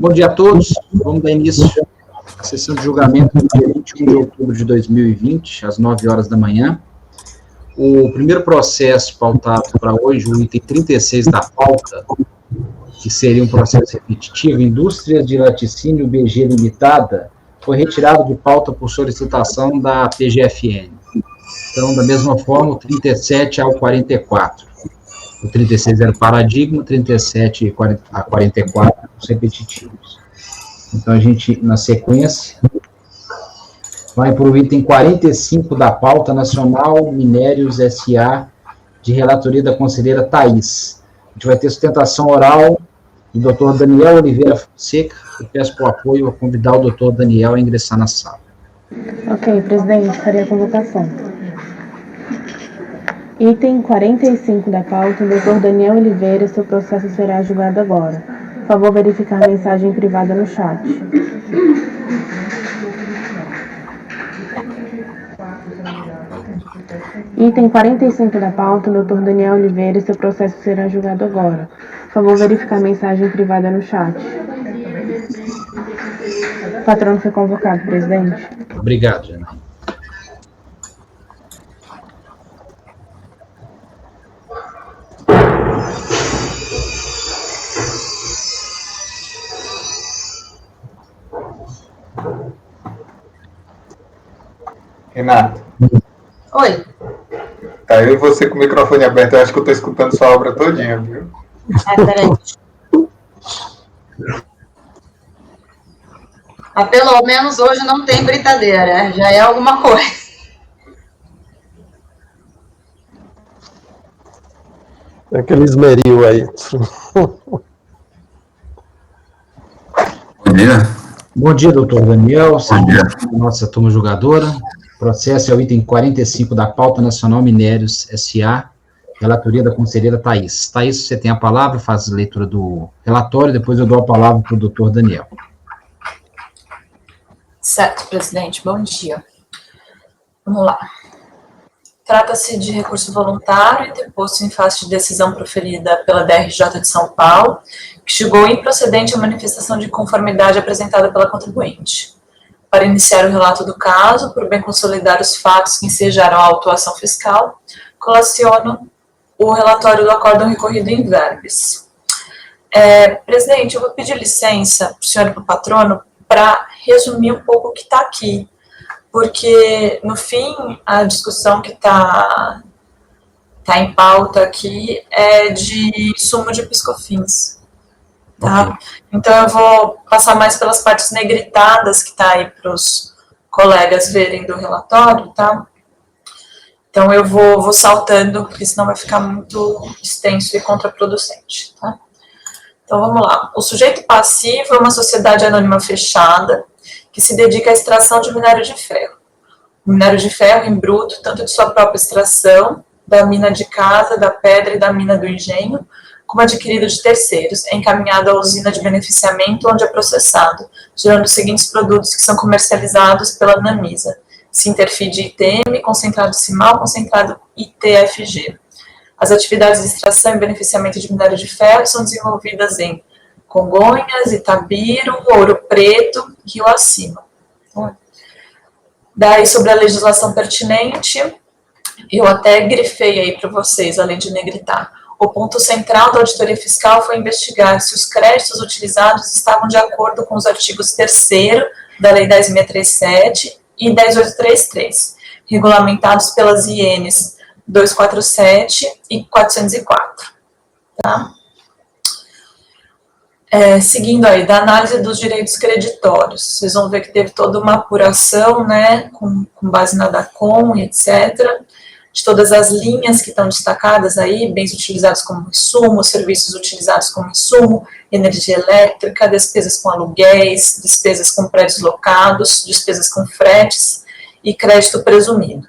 Bom dia a todos. Vamos dar início à sessão de julgamento do dia 21 de outubro de 2020, às 9 horas da manhã. O primeiro processo pautado para hoje, o item 36 da pauta, que seria um processo repetitivo, Indústria de Laticínio BG Limitada, foi retirado de pauta por solicitação da PGFN. Então, da mesma forma, o 37 ao 44. O 36 era o paradigma, 37 a 44 os repetitivos. Então, a gente, na sequência, vai para o item 45 da pauta nacional, Minérios S.A., de relatoria da conselheira Thaís. A gente vai ter sustentação oral do Dr. Daniel Oliveira Fonseca. Eu peço por apoio a convidar o Dr. Daniel a ingressar na sala. Ok, presidente, farei a convocação. Item 45 da pauta, Dr. Daniel Oliveira, seu processo será julgado agora. Por favor, verificar a mensagem privada no chat. Item 45 da pauta, Dr. Daniel Oliveira, seu processo será julgado agora. Por favor, verificar a mensagem privada no chat. O patrono foi convocado, presidente. Obrigado, Janaína. Renato. Oi. Tá, eu e você com o microfone aberto, eu acho que eu tô escutando sua obra todinha, viu? Peraí. Mas pelo menos hoje não tem britadeira, já é alguma coisa. É aquele esmeril aí. Bom dia. Bom dia, doutor Daniel. Bom dia. Nossa turma julgadora. O processo é o item 45 da pauta nacional Minérios S.A., relatoria da conselheira Thaís. Thaís, você tem a palavra, faz a leitura do relatório, depois eu dou a palavra para o doutor Daniel. Certo, presidente. Bom dia. Vamos lá. Trata-se de recurso voluntário e deposto em face de decisão proferida pela DRJ de São Paulo, que julgou improcedente a manifestação de conformidade apresentada pela contribuinte. Para iniciar o relato do caso, por bem consolidar os fatos que ensejaram a autuação fiscal, colaciono o relatório do acórdão recorrido em verbis. Presidente, eu vou pedir licença para o senhor e para o patrono para resumir um pouco o que está aqui, porque, no fim, a discussão que está em pauta aqui é de sumo de piscofins. Tá? Okay. Então, eu vou passar mais pelas partes negritadas que está aí para os colegas verem do relatório, tá? Então, eu vou saltando, porque senão vai ficar muito extenso e contraproducente, tá? Então, vamos lá. O sujeito passivo é uma sociedade anônima fechada que se dedica à extração de minério de ferro. O minério de ferro em bruto, tanto de sua própria extração, da mina de casa, da pedra e da mina do engenho, como adquirido de terceiros, é encaminhado à usina de beneficiamento onde é processado, gerando os seguintes produtos que são comercializados pela Anamisa: Sinterfeed ITM, concentrado Cimal, concentrado ITFG. As atividades de extração e beneficiamento de minério de ferro são desenvolvidas em Congonhas, Itabiro, Ouro Preto, Rio Acima. Daí, sobre a legislação pertinente, eu até grifei aí para vocês, além de negritar. O ponto central da auditoria fiscal foi investigar se os créditos utilizados estavam de acordo com os artigos 3º da Lei 10.637 e 10.833, regulamentados pelas INs 247 e 404. Tá? Seguindo aí, da análise dos direitos creditórios, vocês vão ver que teve toda uma apuração, né, com base na DACOM e etc., de todas as linhas que estão destacadas aí, bens utilizados como insumo, serviços utilizados como insumo, energia elétrica, despesas com aluguéis, despesas com prédios locados, despesas com fretes e crédito presumido,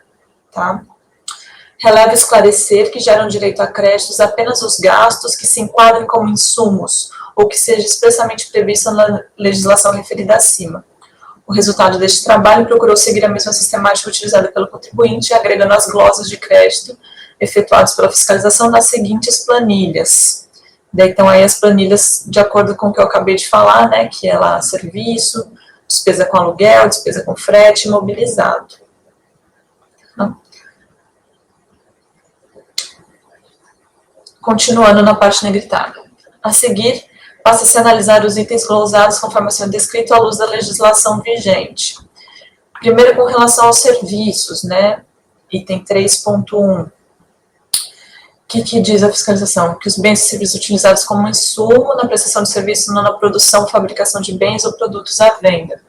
tá? Releva esclarecer que geram direito a créditos apenas os gastos que se enquadrem como insumos ou que seja expressamente previsto na legislação referida acima. O resultado deste trabalho procurou seguir a mesma sistemática utilizada pelo contribuinte, agregando as glosas de crédito efetuadas pela fiscalização nas seguintes planilhas. Daí estão aí as planilhas de acordo com o que eu acabei de falar, né, que é lá serviço, despesa com aluguel, despesa com frete, imobilizado. Continuando na parte negritada. A seguir, passa-se a analisar os itens glosados conforme sendo descrito à luz da legislação vigente. Primeiro, com relação aos serviços, né, item 3.1. O que diz a fiscalização? Que os bens e serviços utilizados como insumo na prestação de serviço, não na produção, fabricação de bens ou produtos à venda.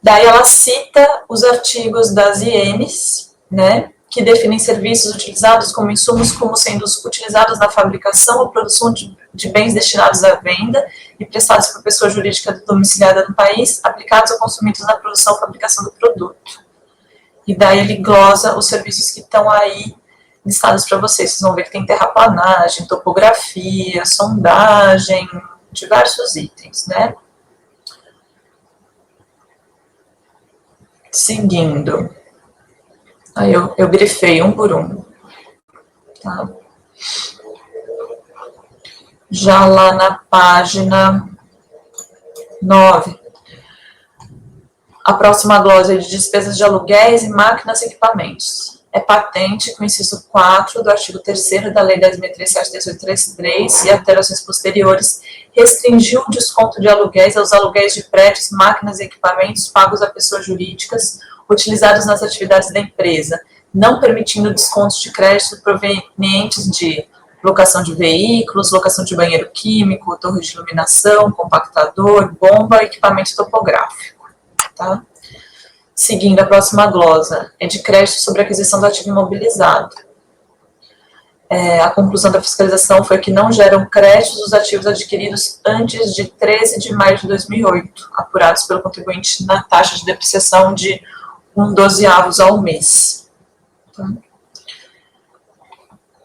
Daí ela cita os artigos das INs, né, que definem serviços utilizados como insumos como sendo utilizados na fabricação ou produção de bens destinados à venda e prestados por pessoa jurídica domiciliada no país, aplicados ou consumidos na produção ou fabricação do produto. E daí ele glosa os serviços que estão aí listados para vocês. Vocês vão ver que tem terraplanagem, topografia, sondagem, diversos itens, né? Seguindo. Aí eu grifei um por um. Tá? Já lá na página 9. A próxima glosa é de despesas de aluguéis e máquinas e equipamentos. É patente com o inciso 4 do artigo 3º da Lei 10.037/1833 e alterações posteriores, restringiu o desconto de aluguéis aos aluguéis de prédios, máquinas e equipamentos pagos a pessoas jurídicas utilizados nas atividades da empresa, não permitindo descontos de crédito provenientes de locação de veículos, locação de banheiro químico, torre de iluminação, compactador, bomba, equipamento topográfico. Tá? Seguindo, a próxima glosa é de crédito sobre aquisição do ativo imobilizado. A conclusão da fiscalização foi que não geram créditos os ativos adquiridos antes de 13 de maio de 2008, apurados pelo contribuinte na taxa de depreciação de 1/12 ao mês.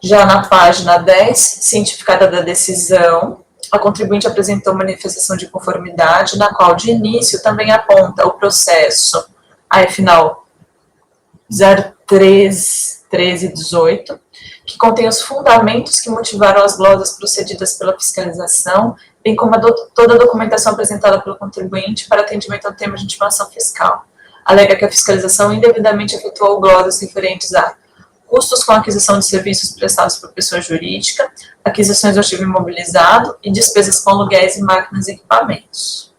Já na página 10, cientificada da decisão, a contribuinte apresentou manifestação de conformidade, na qual, de início, também aponta o processo final 03.13.18, que contém os fundamentos que motivaram as glosas procedidas pela fiscalização, bem como toda a documentação apresentada pelo contribuinte para atendimento ao tema de intimação fiscal. Alega que a fiscalização indevidamente efetuou glosas referentes a custos com aquisição de serviços prestados por pessoa jurídica, aquisições do ativo imobilizado e despesas com aluguéis e máquinas e equipamentos.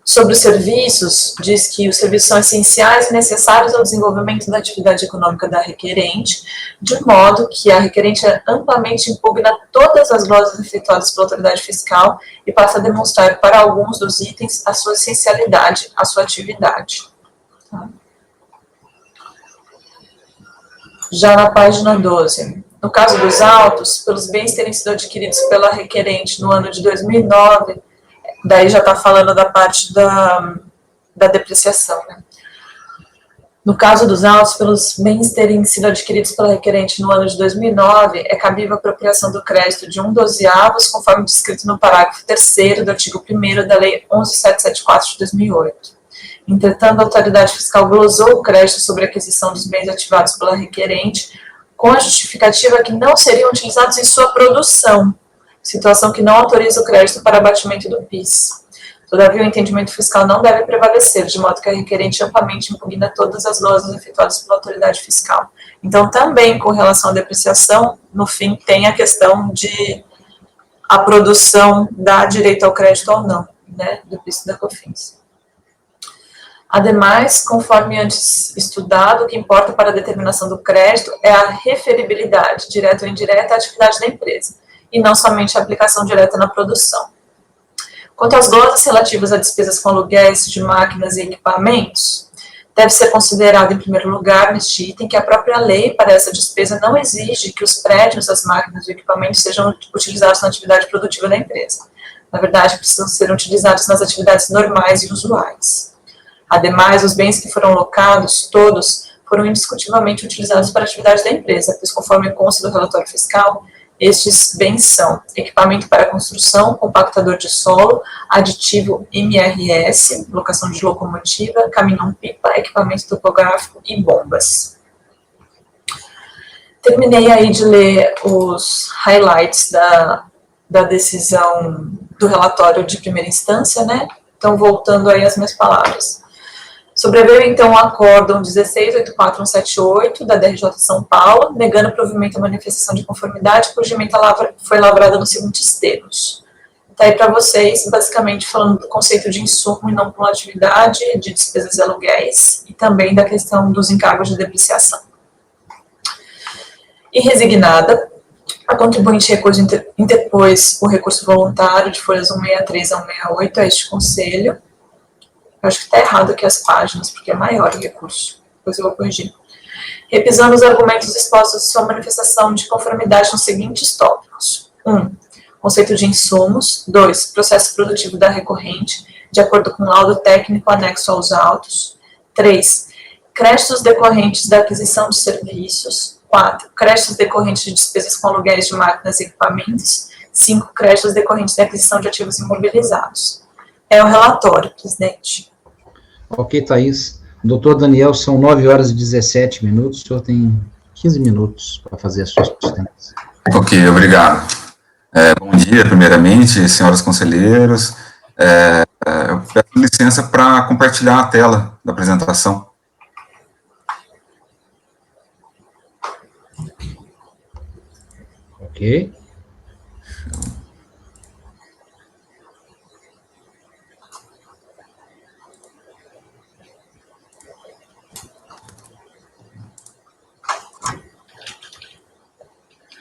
Sobre os serviços, diz que os serviços são essenciais e necessários ao desenvolvimento da atividade econômica da requerente, de modo que a requerente amplamente impugna todas as glosas efetuadas pela autoridade fiscal e passa a demonstrar para alguns dos itens a sua essencialidade, a sua atividade. Já na página 12, no caso dos autos, pelos bens terem sido adquiridos pela requerente no ano de 2009, daí já está falando da parte da depreciação, né? No caso dos autos, pelos bens terem sido adquiridos pela requerente no ano de 2009, é cabível a apropriação do crédito de 1/12, conforme descrito no parágrafo 3º do artigo 1º da Lei 11.774 de 2008. Entretanto, a autoridade fiscal glosou o crédito sobre a aquisição dos bens ativados pela requerente com a justificativa que não seriam utilizados em sua produção, situação que não autoriza o crédito para abatimento do PIS. Todavia, o entendimento fiscal não deve prevalecer, de modo que a requerente amplamente impugna todas as glosas efetuadas pela autoridade fiscal. Então, também com relação à depreciação, no fim, tem a questão de a produção dá direito ao crédito ou não, né, do PIS e da COFINS. Ademais, conforme antes estudado, o que importa para a determinação do crédito é a referibilidade, direta ou indireta, à atividade da empresa, e não somente a aplicação direta na produção. Quanto às glosas relativas a despesas com aluguéis de máquinas e equipamentos, deve ser considerado, em primeiro lugar, neste item, que a própria lei para essa despesa não exige que os prédios, as máquinas e equipamentos sejam utilizados na atividade produtiva da empresa. Na verdade, precisam ser utilizados nas atividades normais e usuais. Ademais, os bens que foram locados, todos, foram indiscutivelmente utilizados para a atividade da empresa, pois, conforme consta do relatório fiscal, estes bens são equipamento para construção, compactador de solo, aditivo MRS, locação de locomotiva, caminhão-pipa, equipamento topográfico e bombas. Terminei aí de ler os highlights da decisão do relatório de primeira instância, né? Então, voltando aí às minhas palavras. Sobreveio, então, o acórdão 16.84178 da DRJ de São Paulo, negando provimento à manifestação de conformidade, cuja ementa foi lavrada nos seguintes termos. Está aí para vocês, basicamente, falando do conceito de insumo e não cumulatividade, de despesas e aluguéis, e também da questão dos encargos de depreciação. E resignada, a contribuinte interpôs o recurso voluntário de folhas 163 a 168 a este Conselho. Eu acho que está errado aqui as páginas, porque é maior o recurso. Depois eu vou corrigir. Repisando os argumentos expostos de sua manifestação de conformidade nos seguintes tópicos. 1. Conceito de insumos. 2. Processo produtivo da recorrente, de acordo com o laudo técnico anexo aos autos. 3. Créditos decorrentes da aquisição de serviços. 4. Créditos decorrentes de despesas com aluguéis de máquinas e equipamentos. 5. Créditos decorrentes da aquisição de ativos imobilizados. É o relatório, presidente. Ok, Thaís. Doutor Daniel, são 9h17. O senhor tem 15 minutos para fazer as suas sustentações. Ok, obrigado. Bom dia, primeiramente, senhoras conselheiros. Eu peço licença para compartilhar a tela da apresentação. Ok.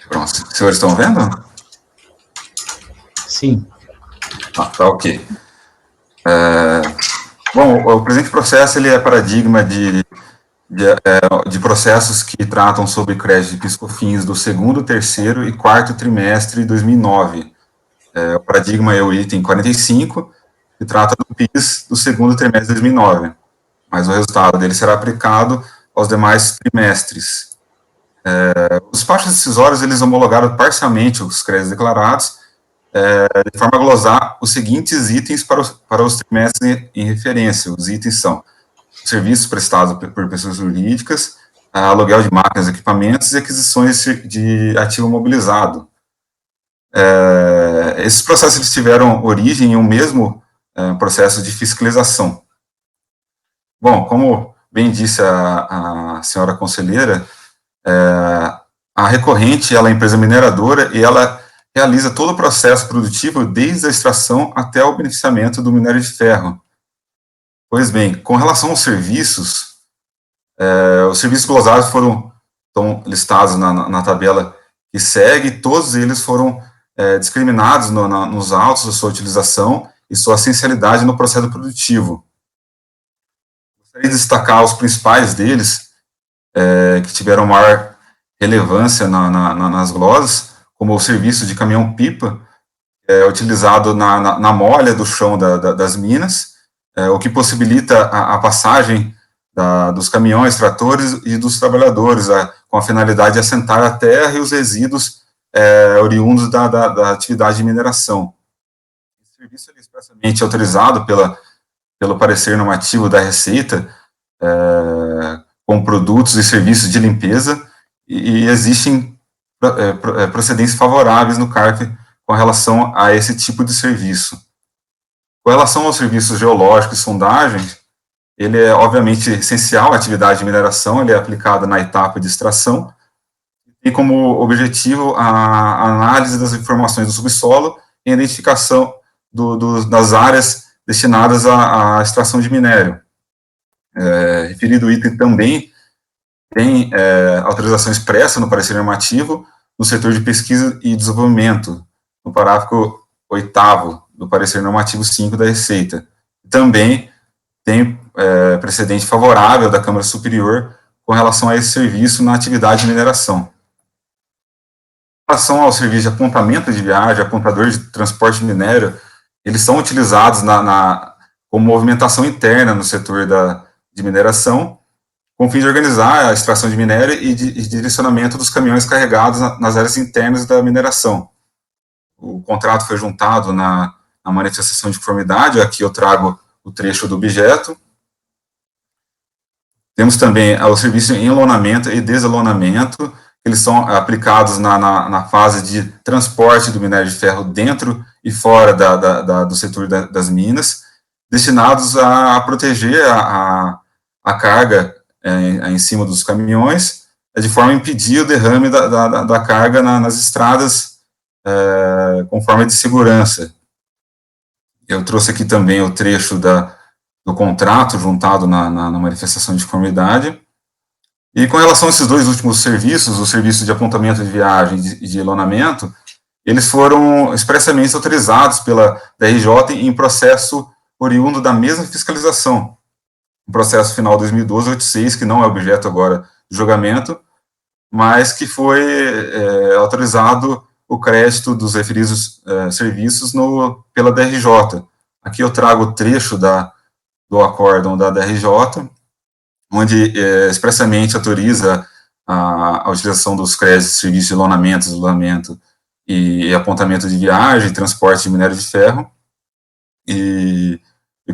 Pronto, os senhores estão vendo? Sim. Tá ok. Bom, o presente processo ele é paradigma de processos que tratam sobre crédito de PIS/COFINS do segundo, terceiro e quarto trimestre de 2009. O paradigma é o item 45, que trata do PIS do segundo trimestre de 2009, mas o resultado dele será aplicado aos demais trimestres. Os despachos decisórios, eles homologaram parcialmente os créditos declarados, de forma a glosar os seguintes itens para os trimestres em referência. Os itens são serviços prestados por pessoas jurídicas, aluguel de máquinas e equipamentos e aquisições de ativo imobilizado. Esses processos eles tiveram origem em um mesmo processo de fiscalização. Bom, como bem disse a senhora conselheira, a recorrente ela é empresa mineradora e ela realiza todo o processo produtivo desde a extração até o beneficiamento do minério de ferro. Pois bem, com relação aos serviços glosados estão listados na tabela que segue, todos eles foram discriminados nos autos da sua utilização e sua essencialidade no processo produtivo. Gostaria de destacar os principais deles, que tiveram maior relevância nas glosas, como o serviço de caminhão-pipa, utilizado na molha do chão das minas, o que possibilita a passagem dos caminhões, tratores e dos trabalhadores, com a finalidade de assentar a terra e os resíduos oriundos da atividade de mineração. Esse serviço é expressamente autorizado pelo parecer normativo da Receita, com produtos e serviços de limpeza, e existem procedências favoráveis no CARF com relação a esse tipo de serviço. Com relação aos serviços geológicos e sondagens, ele é obviamente essencial à atividade de mineração, ele é aplicado na etapa de extração, e como objetivo a análise das informações do subsolo e a identificação das áreas destinadas à extração de minério. Referido item também tem autorização expressa no parecer normativo no setor de pesquisa e desenvolvimento, no parágrafo 8º do parecer normativo 5 da Receita. Também tem precedente favorável da Câmara Superior com relação a esse serviço na atividade de mineração. Em relação ao serviço de apontamento de viagem, apontador de transporte de minério, eles são utilizados como movimentação interna no setor de mineração, com o fim de organizar a extração de minério e direcionamento dos caminhões carregados nas áreas internas da mineração. O contrato foi juntado na manifestação de conformidade, aqui eu trago o trecho do objeto. Temos também o serviço em enlonamento e desalonamento, eles são aplicados na fase de transporte do minério de ferro dentro e fora do setor das minas, destinados a proteger a carga em cima dos caminhões, de forma a impedir o derrame da carga nas estradas com forma de segurança. Eu trouxe aqui também o trecho do contrato juntado na manifestação de conformidade. E com relação a esses dois últimos serviços, o serviço de apontamento de viagem e de elonamento, eles foram expressamente autorizados pela DRJ em processo oriundo da mesma fiscalização, o processo final 2012-86, que não é objeto agora de julgamento, mas que foi autorizado o crédito dos referidos serviços pela DRJ. Aqui eu trago o trecho do acórdão da DRJ, onde expressamente autoriza a utilização dos créditos de serviço de elonamento, isolamento e apontamento de viagem, transporte de minério de ferro, e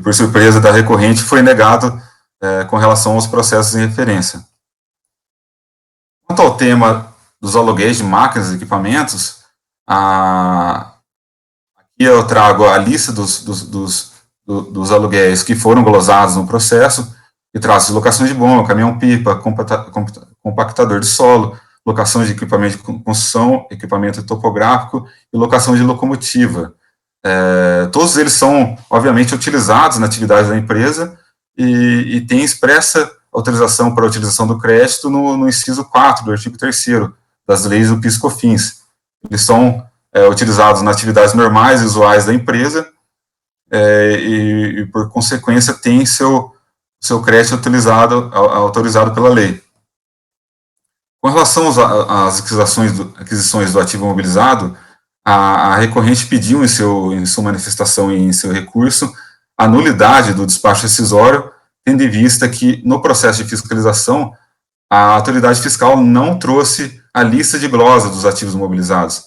por surpresa da recorrente foi negado com relação aos processos em referência. Quanto ao tema dos aluguéis de máquinas e equipamentos, aqui eu trago a lista dos aluguéis que foram glosados no processo, que traz locação de bomba, caminhão-pipa, compactador de solo, locação de equipamento de construção, equipamento topográfico e locação de locomotiva. Todos eles são, obviamente, utilizados na atividade da empresa e tem expressa autorização para a utilização do crédito no inciso 4 do artigo 3º das leis do PIS/COFINS. Eles são utilizados nas atividades normais e usuais da empresa e por consequência, tem seu crédito autorizado pela lei. Com relação às aquisições do ativo imobilizado, a recorrente pediu em sua manifestação e em seu recurso a nulidade do despacho rescisório, tendo em vista que, no processo de fiscalização, a autoridade fiscal não trouxe a lista de glosa dos ativos imobilizados.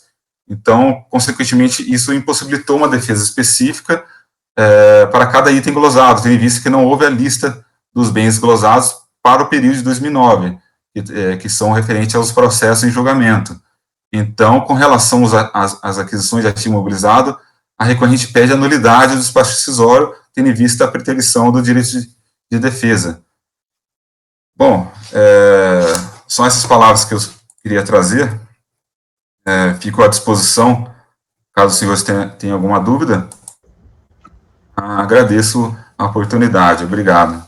Então, consequentemente, isso impossibilitou uma defesa específica para cada item glosado, tendo em vista que não houve a lista dos bens glosados para o período de 2009, que são referentes aos processos em julgamento. Então, com relação às aquisições de ativo imobilizado, a recorrente pede a nulidade do despacho rescisório, tendo em vista a preterição do direito de defesa. Bom, são essas palavras que eu queria trazer. Fico à disposição, caso os senhores tenham alguma dúvida. Agradeço a oportunidade. Obrigado.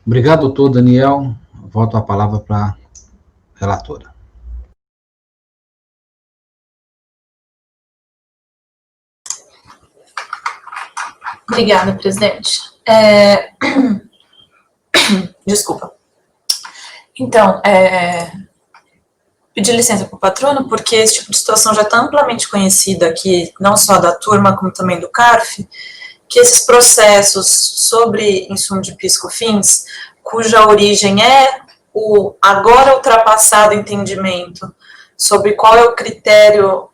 Obrigado, doutor Daniel. Volto a palavra para a relatora. Obrigada, presidente. Desculpa. Então, pedir licença para o patrono, porque esse tipo de situação já está amplamente conhecida aqui, não só da turma, como também do CARF, que esses processos sobre insumo de PIS/COFINS, cuja origem é o agora ultrapassado entendimento sobre qual é o critério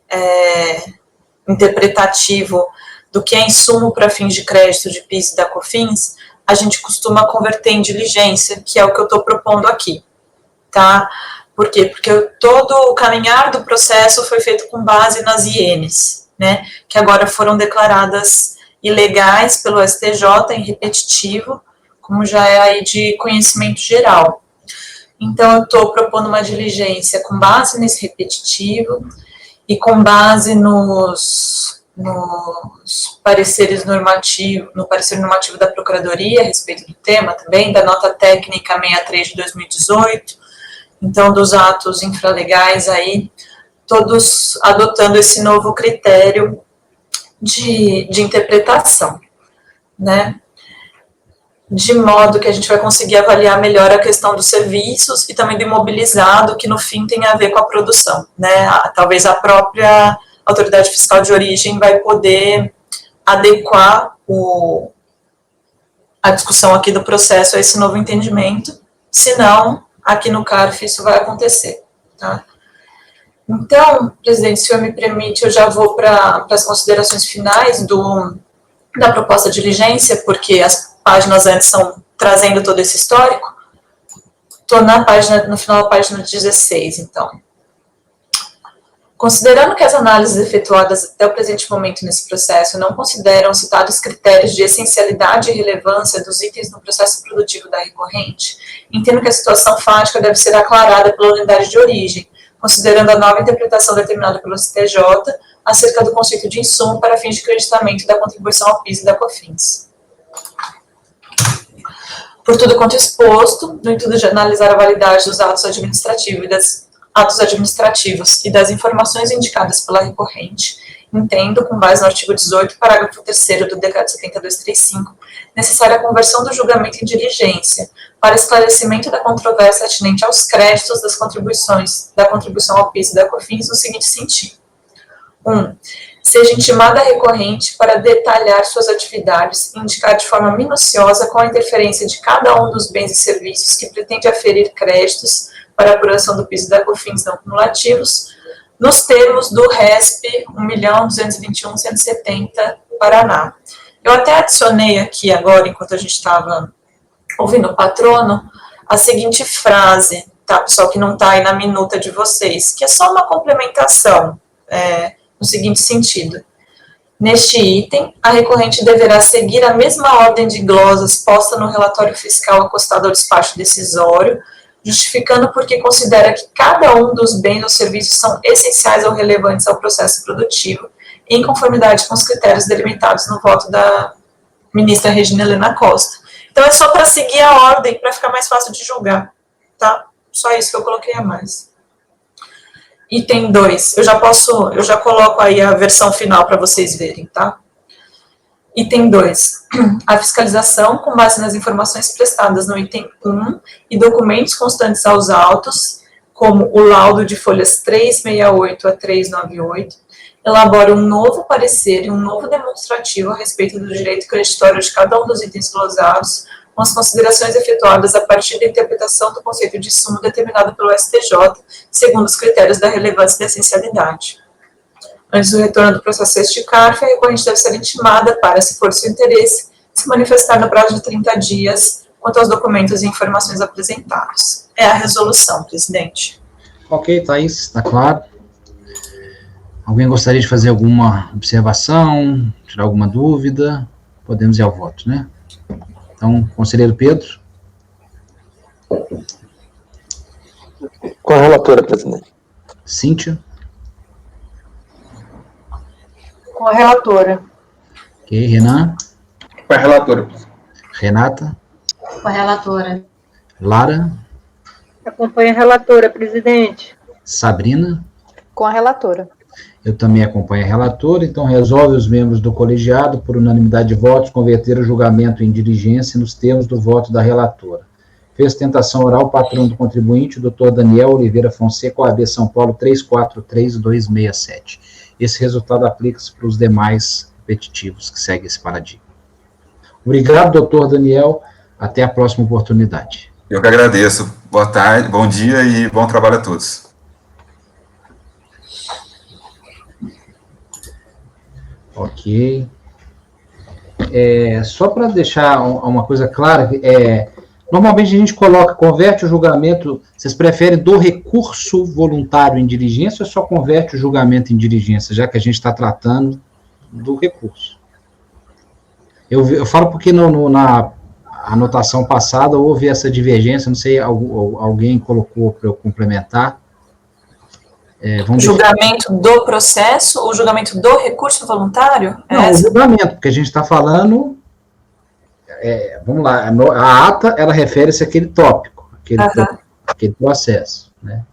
interpretativo do que é insumo para fins de crédito de PIS e da COFINS, a gente costuma converter em diligência, que é o que eu estou propondo aqui, tá? Por quê? Porque todo o caminhar do processo foi feito com base nas ienes, né, que agora foram declaradas ilegais pelo STJ em repetitivo, como já é aí de conhecimento geral. Então, eu estou propondo uma diligência com base nesse repetitivo e com base nos pareceres normativos, no parecer normativo da Procuradoria a respeito do tema também, da nota técnica 63 de 2018, então dos atos infralegais aí, todos adotando esse novo critério de interpretação, né? De modo que a gente vai conseguir avaliar melhor a questão dos serviços e também do imobilizado, que no fim tem a ver com a produção, né? Talvez a própria autoridade fiscal de origem vai poder adequar a discussão aqui do processo a esse novo entendimento, senão, aqui no CARF isso vai acontecer, tá? Então, presidente, se o senhor me permite, eu já vou para as considerações finais da proposta de diligência, porque as páginas antes estão trazendo todo esse histórico. Estou no final da página 16, então. Considerando que as análises efetuadas até o presente momento nesse processo não consideram citados critérios de essencialidade e relevância dos itens no processo produtivo da recorrente, entendo que a situação fática deve ser aclarada pela unidade de origem, considerando a nova interpretação determinada pelo STJ acerca do conceito de insumo para fins de creditamento da contribuição ao PIS e da COFINS. Por tudo quanto exposto, no intuito de analisar a validade dos atos administrativos e das informações indicadas pela recorrente, entendo, com base no artigo 18, parágrafo 3º do Decreto 7235, necessária a conversão do julgamento em diligência, para esclarecimento da controvérsia atinente aos créditos da contribuição ao PIS e da COFINS no seguinte sentido. 1. Seja intimada a recorrente para detalhar suas atividades e indicar de forma minuciosa qual a interferência de cada um dos bens e serviços que pretende aferir créditos para a apuração do PIS e da COFINS não cumulativos, nos termos do RESP 1.221.170, Paraná. Eu até adicionei aqui agora, enquanto a gente estava ouvindo o patrono, a seguinte frase, tá, pessoal, que não está aí na minuta de vocês, que é só uma complementação, no seguinte sentido. Neste item, a recorrente deverá seguir a mesma ordem de glosas posta no relatório fiscal acostado ao despacho decisório, justificando porque considera que cada um dos bens ou serviços são essenciais ou relevantes ao processo produtivo, em conformidade com os critérios delimitados no voto da ministra Regina Helena Costa. Então, é só para seguir a ordem, para ficar mais fácil de julgar, tá? Só isso que eu coloquei a mais. Item 2, eu já coloco aí a versão final para vocês verem, tá? Item 2, a fiscalização com base nas informações prestadas no item 1 e documentos constantes aos autos, como o laudo de folhas 368 a 398, elabora um novo parecer e um novo demonstrativo a respeito do direito creditório de cada um dos itens glosados, com as considerações efetuadas a partir da interpretação do conceito de insumo determinado pelo STJ, segundo os critérios da relevância e da essencialidade. Antes do retorno do processo a este CARF, a recorrente deve ser intimada para, se for do seu interesse, se manifestar no prazo de 30 dias quanto aos documentos e informações apresentados. É a resolução, presidente. Ok, Thaís, está claro. Alguém gostaria de fazer alguma observação, tirar alguma dúvida? Podemos ir ao voto, né? Então, conselheiro Pedro. Com a relatora, presidente. Cíntia. Com a relatora. Ok, Renan. Com a relatora. Renata. Com a relatora. Lara. Acompanha a relatora, presidente. Sabrina. Com a relatora. Eu também acompanho a relatora, então resolve os membros do colegiado, por unanimidade de votos, converter o julgamento em diligência nos termos do voto da relatora. Fez tentação oral, patrão do contribuinte, o doutor Daniel Oliveira Fonseca, OAB São Paulo 343267. Esse resultado aplica-se para os demais repetitivos que seguem esse paradigma. Obrigado, doutor Daniel. Até a próxima oportunidade. Eu que agradeço. Boa tarde, bom dia e bom trabalho a todos. Ok. Só para deixar uma coisa clara, normalmente a gente converte o julgamento, vocês preferem do recurso voluntário em diligência ou só converte o julgamento em diligência, já que a gente está tratando do recurso? Eu falo porque na anotação passada houve essa divergência, não sei, alguém colocou para eu complementar. Julgamento do processo ou julgamento do recurso voluntário? Não, o julgamento, porque a gente está falando, vamos lá, a ata, ela refere-se àquele tópico, aquele processo, né?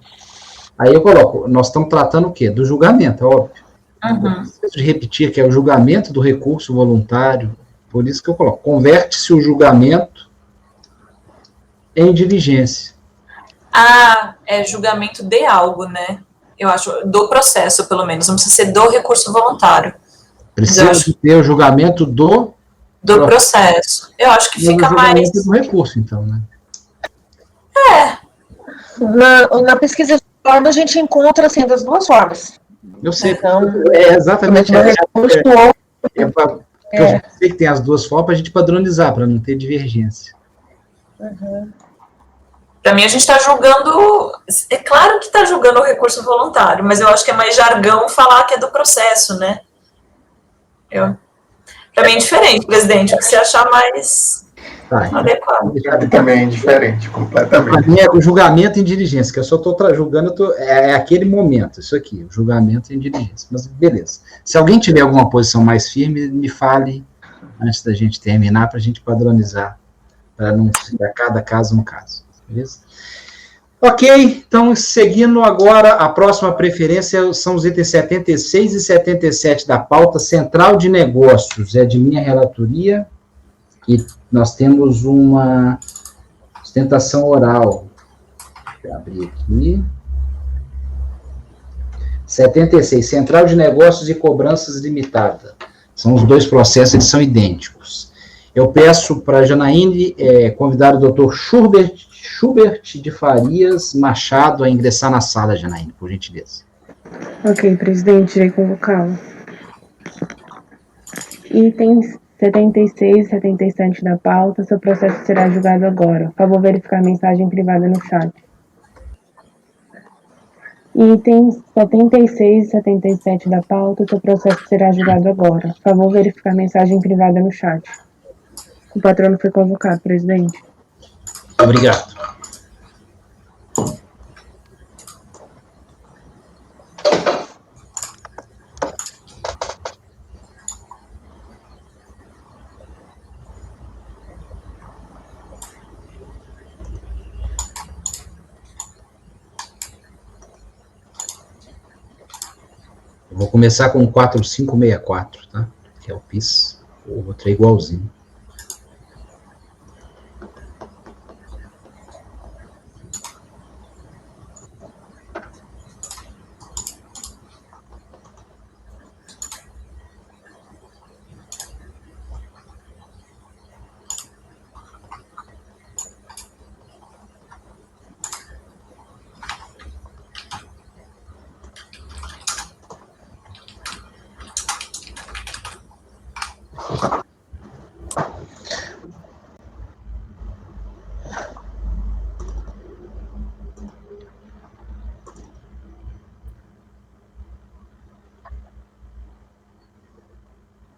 Aí eu coloco, nós estamos tratando o quê? Do julgamento, é óbvio. Eu preciso de repetir que é o julgamento do recurso voluntário, por isso que eu coloco, converte-se o julgamento em diligência. É julgamento de algo, né? Eu acho, do processo, pelo menos, não precisa ser do recurso voluntário. Precisa ter o julgamento do processo. Eu acho que fica mais... do recurso, então, né? Na pesquisa de forma, a gente encontra, assim, das duas formas. Eu sei, então, exatamente. Eu sei que tem as duas formas para a gente padronizar, para não ter divergência. Para mim, a gente está julgando. É claro que está julgando o recurso voluntário, mas eu acho que é mais jargão falar que é do processo, né? Para mim é diferente, presidente, o que você achar mais adequado. Também é diferente, completamente. Para mim é o julgamento em diligência, que eu só estou julgando, é aquele momento, isso aqui, o julgamento em diligência. Mas beleza. Se alguém tiver alguma posição mais firme, me fale antes da gente terminar, para a gente padronizar, para não ficar cada caso um caso. Beleza? Ok, então, seguindo agora, a próxima preferência são os itens 76 e 77 da pauta central de negócios, é de minha relatoria, e nós temos uma sustentação oral. Deixa eu abrir aqui. 76, Central de Negócios e Cobranças Limitada. São os dois processos, eles são idênticos. Eu peço para a Janaíne convidar o doutor Schubert de Farias Machado a ingressar na sala, Janaíne, por gentileza. Ok, presidente, irei convocá-lo. Itens 76 e 77 da pauta, seu processo será julgado agora. Por favor, verificar a mensagem privada no chat. Itens 76 e 77 da pauta, seu processo será julgado agora. Por favor, verificar a mensagem privada no chat. O patrono foi convocado, presidente. Obrigado. Eu vou começar com o 4564, tá? Que é o PIS. O outro é igualzinho.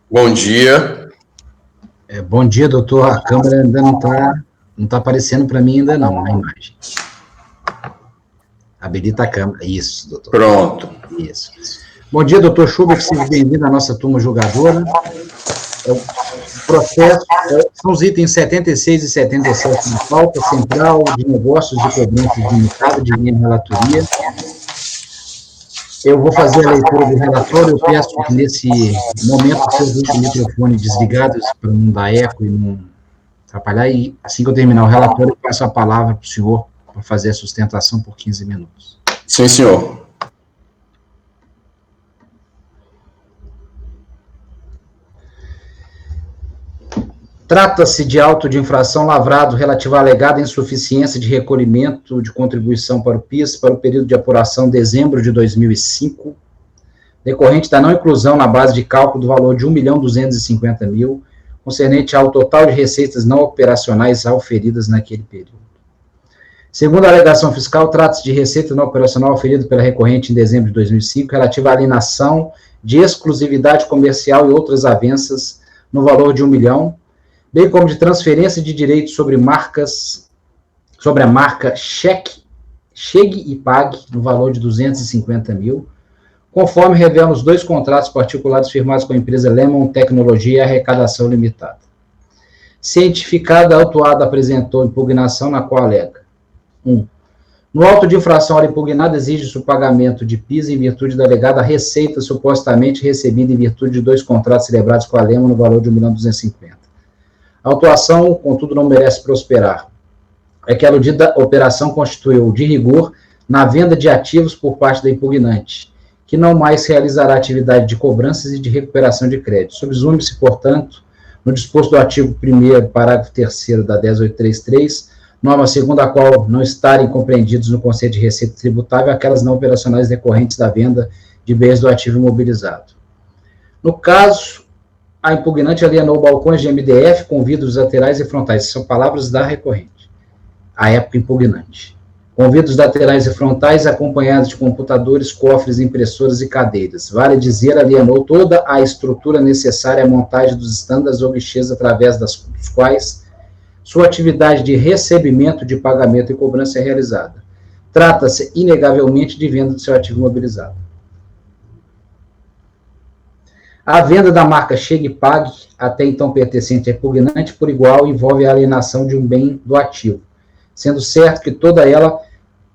Bom dia. Bom dia, doutor. A câmera ainda não está aparecendo para mim ainda não, a imagem. Habilita a câmera. Isso, doutor. Pronto. Isso. Bom dia, doutor Schubert, seja bem-vindo à nossa turma julgadora. O processo são os itens 76 e 77 na pauta central de negócios de cobranças limitada de minha relatoria. Eu vou fazer a leitura do relatório. Eu peço que nesse momento vocês deixem o microfone desligado para não dar eco e não atrapalhar. E assim que eu terminar o relatório, eu passo a palavra para o senhor para fazer a sustentação por 15 minutos. Sim, senhor. Trata-se de auto de infração lavrado relativo à alegada insuficiência de recolhimento de contribuição para o PIS para o período de apuração dezembro de 2005, decorrente da não inclusão na base de cálculo do valor de R$ 1.250.000, concernente ao total de receitas não operacionais auferidas naquele período. Segundo a alegação fiscal, trata-se de receita não operacional oferida pela recorrente em dezembro de 2005, relativa à alienação de exclusividade comercial e outras avanças no valor de R$ 1 milhão, bem como de transferência de direitos sobre a marca Chegue e Pague, no valor de R$ 250.000, conforme revelam os dois contratos particulares firmados com a empresa Lemon Tecnologia e Arrecadação Limitada. Cientificada, a autuada apresentou impugnação na qual alega: 1. No auto de infração impugnada, exige-se o pagamento de PIS em virtude da alegada receita supostamente recebida em virtude de dois contratos celebrados com a Lemon no valor de R$ 1.250.000. A autuação, contudo, não merece prosperar. É que a aludida operação constituiu, de rigor, na venda de ativos por parte da impugnante, que não mais realizará atividade de cobranças e de recuperação de crédito. Subsume-se, portanto, no disposto do artigo 1º, parágrafo 3º da 10833, norma segundo a qual não estarem compreendidos no conceito de receita tributável aquelas não operacionais decorrentes da venda de bens do ativo imobilizado. No caso, a impugnante alienou balcões de MDF com vidros laterais e frontais. São palavras da recorrente. à época impugnante. Com vidros laterais e frontais acompanhados de computadores, cofres, impressoras e cadeiras. Vale dizer, alienou toda a estrutura necessária à montagem dos estándares ou guichês através dos quais sua atividade de recebimento de pagamento e cobrança é realizada. Trata-se, inegavelmente, de venda do seu ativo imobilizado. A venda da marca Chegue e Pague, até então pertencente a impugnante, por igual, envolve a alienação de um bem do ativo, sendo certo que toda ela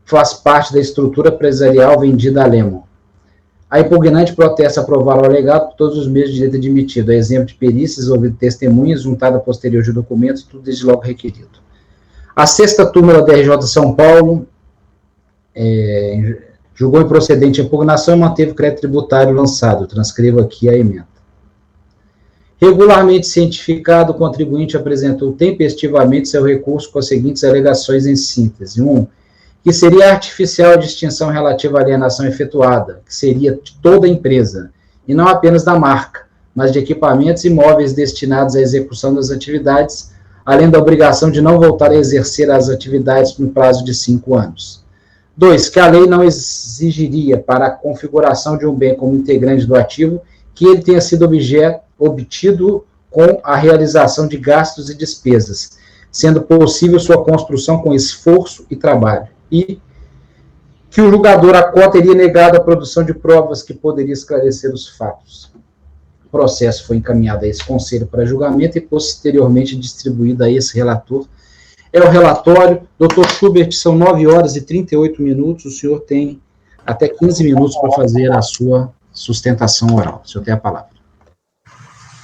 faz parte da estrutura empresarial vendida a Lemon. A impugnante protesta aprovar o alegado por todos os meios de direito admitido, a exemplo de perícias, ouvido testemunhas, juntada posterior de documentos, tudo desde logo requerido. A sexta turma da DRJ São Paulo julgou improcedente a impugnação e manteve o crédito tributário lançado. Transcrevo aqui a emenda. Regularmente cientificado, o contribuinte apresentou tempestivamente seu recurso com as seguintes alegações em síntese. 1. Que seria artificial a distinção relativa à alienação efetuada, que seria de toda a empresa, e não apenas da marca, mas de equipamentos e imóveis destinados à execução das atividades, além da obrigação de não voltar a exercer as atividades no prazo de 5 anos. 2. Que a lei não exigiria para a configuração de um bem como integrante do ativo que ele tenha sido obtido com a realização de gastos e despesas, sendo possível sua construção com esforço e trabalho. E que o julgador acó teria negado a produção de provas que poderia esclarecer os fatos. O processo foi encaminhado a esse conselho para julgamento e posteriormente distribuído a esse relator. É o relatório. Dr. Schubert, são 9 horas e 38 minutos. O senhor tem até 15 minutos para fazer a sua sustentação oral. O senhor tem a palavra.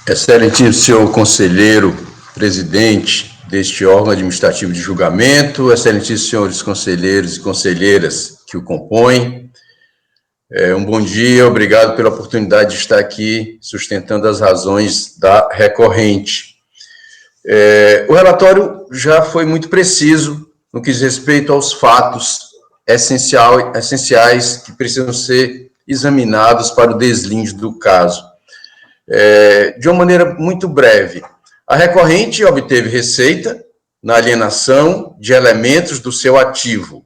Excelentíssimo senhor conselheiro, presidente deste órgão administrativo de julgamento, excelentíssimos senhores conselheiros e conselheiras que o compõem, um bom dia, obrigado pela oportunidade de estar aqui sustentando as razões da recorrente. O relatório já foi muito preciso no que diz respeito aos fatos essenciais que precisam ser examinados para o deslinde do caso. De uma maneira muito breve, a recorrente obteve receita na alienação de elementos do seu ativo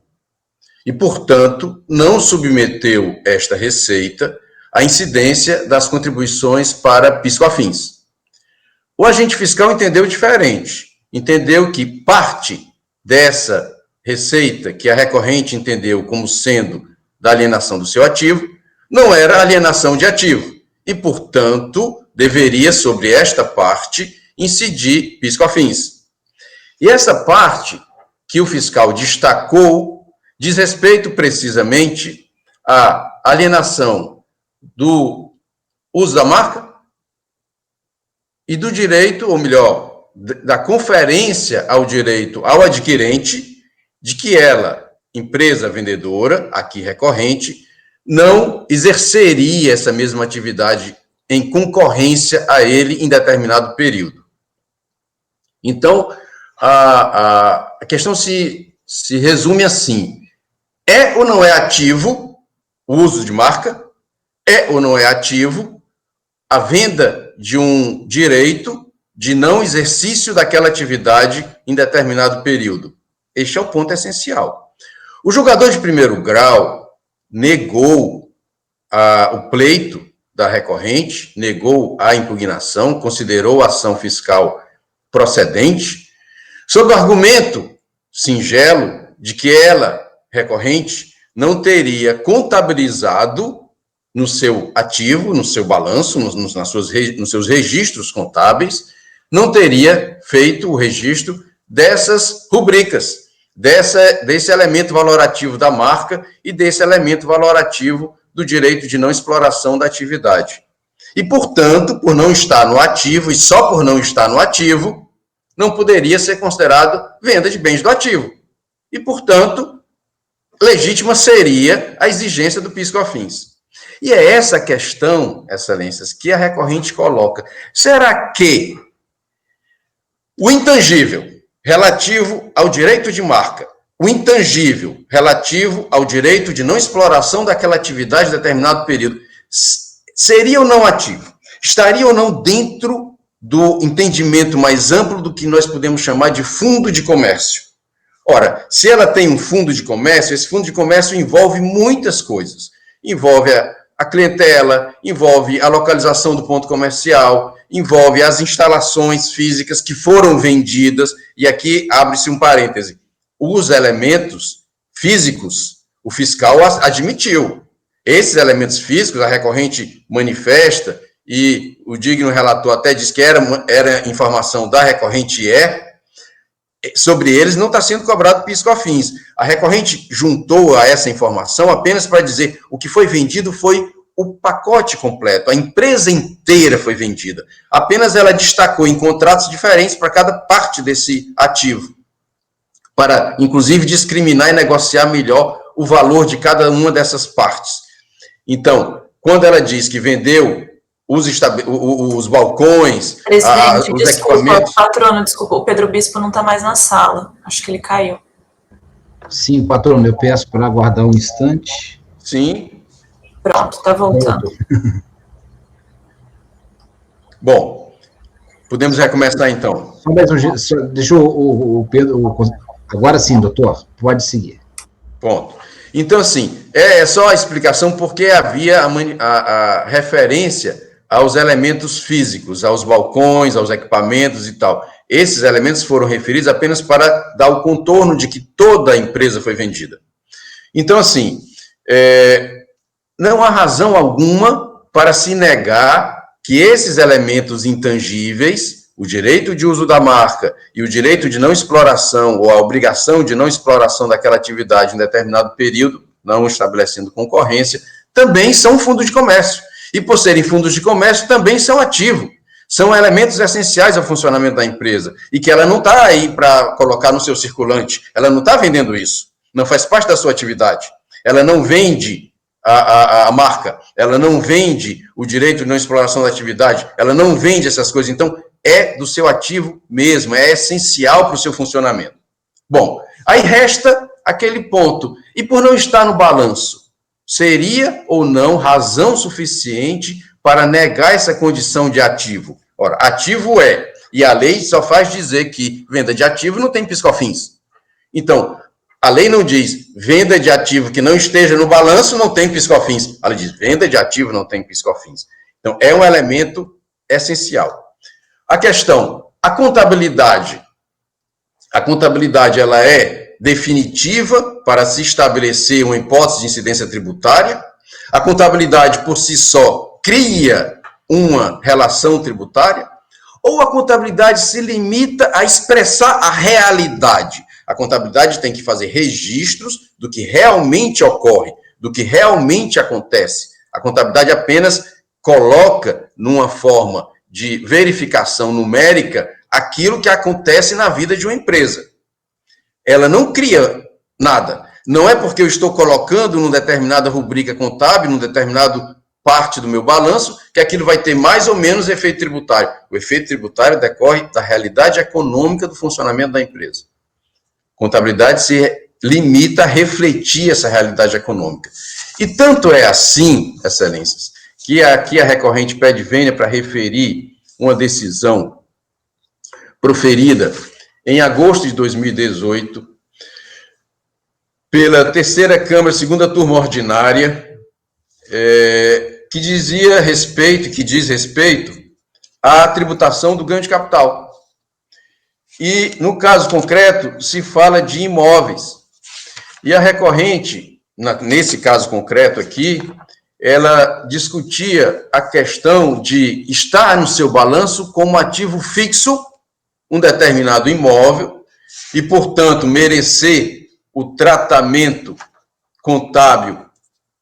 e, portanto, não submeteu esta receita à incidência das contribuições para piscofins. O agente fiscal entendeu diferente, entendeu que parte dessa receita que a recorrente entendeu como sendo da alienação do seu ativo não era alienação de ativo e, portanto, deveria, sobre esta parte, incidir piscofins. E essa parte que o fiscal destacou diz respeito precisamente à alienação do uso da marca e do direito, ou melhor, da conferência ao direito ao adquirente de que ela, empresa vendedora, aqui recorrente, não exerceria essa mesma atividade em concorrência a ele em determinado período. Então, a questão se resume assim: é ou não é ativo o uso de marca? É ou não é ativo a venda de um direito de não exercício daquela atividade em determinado período? Este é o ponto essencial. O julgador de primeiro grau negou o pleito da recorrente, negou a impugnação, considerou a ação fiscal procedente, sob o argumento singelo de que ela, recorrente, não teria contabilizado no seu ativo, no seu balanço, nos seus registros contábeis, não teria feito o registro dessas rubricas, desse elemento valorativo da marca e desse elemento valorativo do direito de não exploração da atividade. E, portanto, por não estar no ativo, e só por não estar no ativo, não poderia ser considerado venda de bens do ativo. E, portanto, legítima seria a exigência do piscofins. E é essa questão, excelências, que a recorrente coloca. Será que o intangível relativo ao direito de marca, o intangível relativo ao direito de não exploração daquela atividade em determinado período, seria ou não ativo? Estaria ou não dentro do entendimento mais amplo do que nós podemos chamar de fundo de comércio? Ora, se ela tem um fundo de comércio, esse fundo de comércio envolve muitas coisas. Envolve a clientela, envolve a localização do ponto comercial, envolve as instalações físicas que foram vendidas, e aqui abre-se um parêntese. Os elementos físicos, o fiscal admitiu. Esses elementos físicos, a recorrente manifesta, e o digno relator até diz que era informação da recorrente sobre eles não está sendo cobrado PIS/COFINS. A recorrente juntou a essa informação apenas para dizer o que foi vendido foi o pacote completo, a empresa inteira foi vendida. Apenas ela destacou em contratos diferentes para cada parte desse ativo, para, inclusive, discriminar e negociar melhor o valor de cada uma dessas partes. Então, quando ela diz que vendeu os balcões, Presidente, os desculpa, equipamentos... patrono, desculpa, o Pedro Bispo não está mais na sala, acho que ele caiu. Sim, patrono, eu peço para aguardar um instante. Sim. Pronto, está voltando. Bom, podemos recomeçar então. Só mais deixa o Pedro... Agora sim, doutor, pode seguir. Ponto. Então, assim, é só a explicação porque havia a referência aos elementos físicos, aos balcões, aos equipamentos e tal. Esses elementos foram referidos apenas para dar o contorno de que toda a empresa foi vendida. Então, assim, não há razão alguma para se negar que esses elementos intangíveis, o direito de uso da marca e o direito de não exploração, ou a obrigação de não exploração daquela atividade em determinado período, não estabelecendo concorrência, também são fundo de comércio. E, por serem fundos de comércio, também são ativo. São elementos essenciais ao funcionamento da empresa. E que ela não está aí para colocar no seu circulante. Ela não está vendendo isso. Não faz parte da sua atividade. Ela não vende a marca. Ela não vende o direito de não exploração da atividade. Ela não vende essas coisas. Então, é do seu ativo mesmo. É essencial para o seu funcionamento. Bom, aí resta aquele ponto. E por não estar no balanço, seria ou não razão suficiente para negar essa condição de ativo? Ora, ativo e a lei só faz dizer que venda de ativo não tem PIS/COFINS. Então, a lei não diz venda de ativo que não esteja no balanço não tem PIS/COFINS. Ela diz venda de ativo não tem PIS/COFINS. Então, é um elemento essencial. A questão, a contabilidade ela é definitiva para se estabelecer uma hipótese de incidência tributária. A contabilidade, por si só, cria uma relação tributária, ou a contabilidade se limita a expressar a realidade. A contabilidade tem que fazer registros do que realmente ocorre, do que realmente acontece. A contabilidade apenas coloca numa forma de verificação numérica aquilo que acontece na vida de uma empresa. Ela não cria nada. Não é porque eu estou colocando numa determinada rubrica contábil, numa determinada parte do meu balanço, que aquilo vai ter mais ou menos efeito tributário. O efeito tributário decorre da realidade econômica do funcionamento da empresa. Contabilidade se limita a refletir essa realidade econômica. E tanto é assim, excelências, que aqui a recorrente pede vênia para referir uma decisão proferida em agosto de 2018, pela terceira Câmara, segunda turma ordinária, que diz respeito à tributação do ganho de capital. E, no caso concreto, se fala de imóveis. E a recorrente, nesse caso concreto aqui, ela discutia a questão de estar no seu balanço como ativo fixo um determinado imóvel e, portanto, merecer o tratamento contábil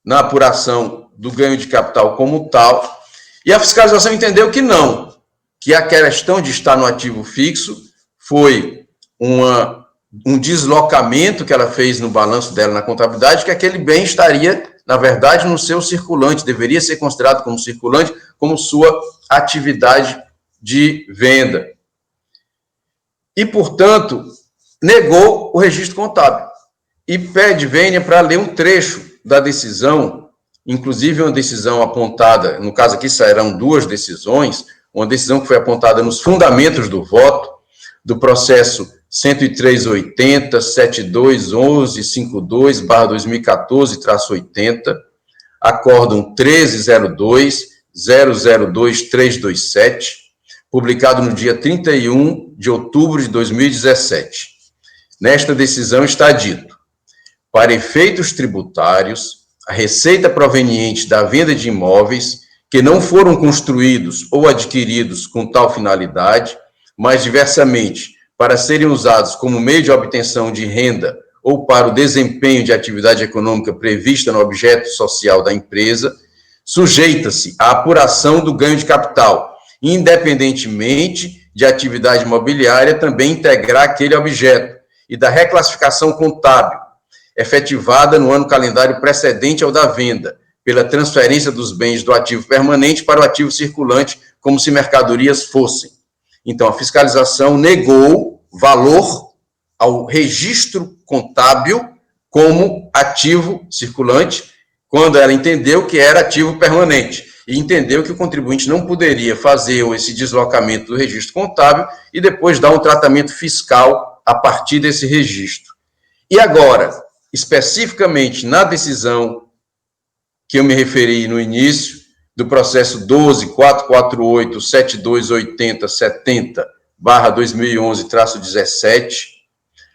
na apuração do ganho de capital como tal. E a fiscalização entendeu que não, que a questão de estar no ativo fixo foi um deslocamento que ela fez no balanço dela na contabilidade, que aquele bem estaria, na verdade, no seu circulante, deveria ser considerado como circulante, como sua atividade de venda. E, portanto, negou o registro contábil. E pede vênia para ler um trecho da decisão, inclusive uma decisão apontada, no caso aqui sairão duas decisões, uma decisão que foi apontada nos fundamentos do voto, do processo 103.80, 72.11.52/2014-80, Acórdão 1302-002-327, publicado no dia 31 de outubro de 2017. Nesta decisão está dito: para efeitos tributários, a receita proveniente da venda de imóveis que não foram construídos ou adquiridos com tal finalidade, mas diversamente para serem usados como meio de obtenção de renda ou para o desempenho de atividade econômica prevista no objeto social da empresa, sujeita-se à apuração do ganho de capital, independentemente de atividade imobiliária também integrar aquele objeto, e da reclassificação contábil, efetivada no ano calendário precedente ao da venda, pela transferência dos bens do ativo permanente para o ativo circulante, como se mercadorias fossem. Então, a fiscalização negou valor ao registro contábil como ativo circulante, quando ela entendeu que era ativo permanente, e entendeu que o contribuinte não poderia fazer esse deslocamento do registro contábil e depois dar um tratamento fiscal a partir desse registro. E agora, especificamente na decisão que eu me referi no início, do processo 12.448.728070/2011-17,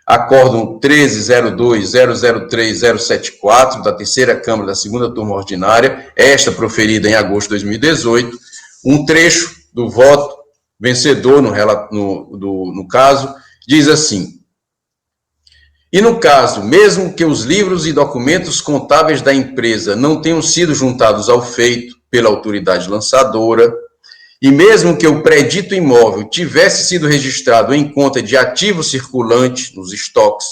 Acórdão 1302-003-074, da terceira Câmara da segunda turma ordinária, esta proferida em agosto de 2018, um trecho do voto vencedor no caso, diz assim: e no caso, mesmo que os livros e documentos contábeis da empresa não tenham sido juntados ao feito pela autoridade lançadora, e mesmo que o predito imóvel tivesse sido registrado em conta de ativo circulante nos estoques,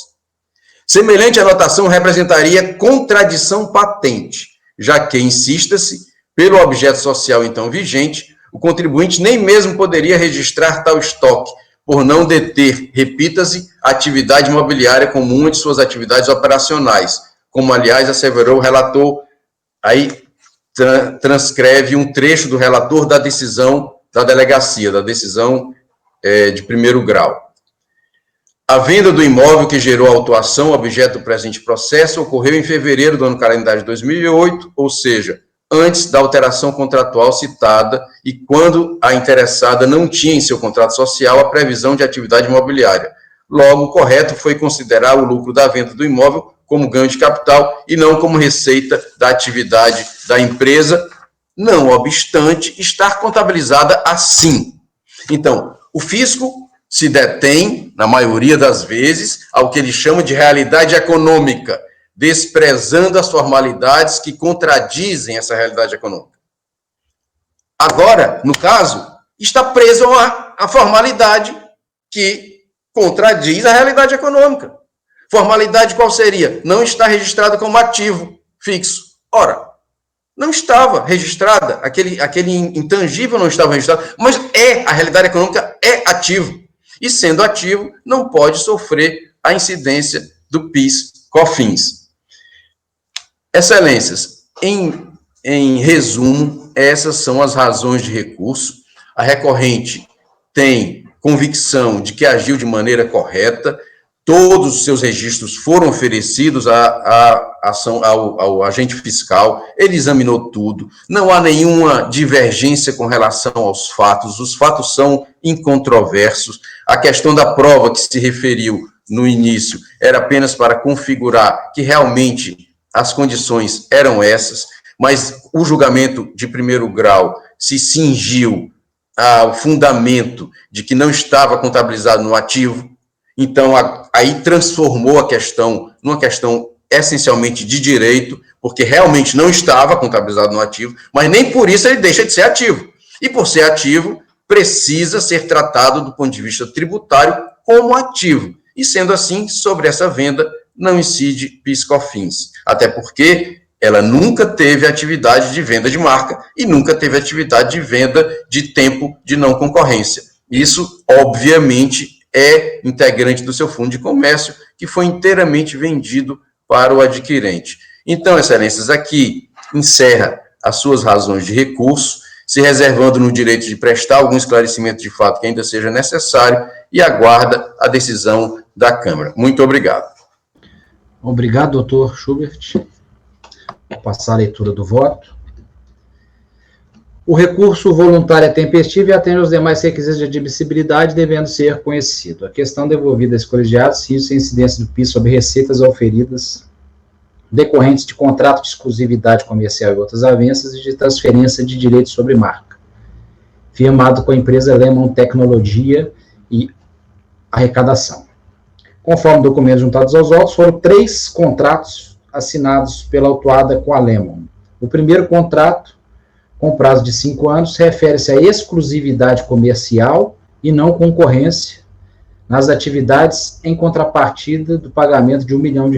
semelhante anotação representaria contradição patente, já que, insista-se, pelo objeto social então vigente, o contribuinte nem mesmo poderia registrar tal estoque, por não deter, repita-se, atividade imobiliária como uma de suas atividades operacionais, como, aliás, asseverou o relator, aí transcreve um trecho do relator da decisão da delegacia, da decisão de primeiro grau. A venda do imóvel que gerou a autuação, objeto do presente processo, ocorreu em fevereiro do ano calendário de 2008, ou seja, antes da alteração contratual citada e quando a interessada não tinha em seu contrato social a previsão de atividade imobiliária. Logo, correto foi considerar o lucro da venda do imóvel como ganho de capital e não como receita da atividade da empresa, não obstante estar contabilizada assim. Então, o fisco se detém, na maioria das vezes, ao que ele chama de realidade econômica, desprezando as formalidades que contradizem essa realidade econômica. Agora, no caso, está preso a formalidade que contradiz a realidade econômica. Formalidade qual seria? Não está registrado como ativo fixo. Ora, não estava registrada, aquele intangível não estava registrado, mas a realidade econômica é ativo. E sendo ativo, não pode sofrer a incidência do PIS/COFINS. Excelências, em resumo, essas são as razões de recurso. A recorrente tem convicção de que agiu de maneira correta, todos os seus registros foram oferecidos ao agente fiscal, ele examinou tudo, não há nenhuma divergência com relação aos fatos, os fatos são incontroversos, a questão da prova que se referiu no início era apenas para configurar que realmente as condições eram essas, mas o julgamento de primeiro grau se cingiu ao fundamento de que não estava contabilizado no ativo, então aí transformou a questão numa questão essencialmente de direito, porque realmente não estava contabilizado no ativo, mas nem por isso ele deixa de ser ativo. E por ser ativo, precisa ser tratado do ponto de vista tributário como ativo. E sendo assim, sobre essa venda não incide PIS/COFINS, até porque ela nunca teve atividade de venda de marca e nunca teve atividade de venda de tempo de não concorrência. Isso, obviamente, é integrante do seu fundo de comércio, que foi inteiramente vendido para o adquirente. Então, excelências, aqui encerra as suas razões de recurso, se reservando no direito de prestar algum esclarecimento de fato que ainda seja necessário, e aguarda a decisão da Câmara. Muito obrigado. Obrigado, doutor Schubert. Vou passar a leitura do voto. O recurso voluntário é tempestivo e atende aos demais requisitos de admissibilidade, devendo ser conhecido. A questão devolvida às colegiados, se isso é incidência do PIS sobre receitas auferidas decorrentes de contrato de exclusividade comercial e outras avanças e de transferência de direitos sobre marca, firmado com a empresa Lemon Tecnologia e Arrecadação. Conforme documentos juntados aos autos, foram 3 contratos assinados pela autuada com a Lemon. O primeiro contrato, com prazo de 5 anos, refere-se à exclusividade comercial e não concorrência nas atividades em contrapartida do pagamento de R$1 milhão.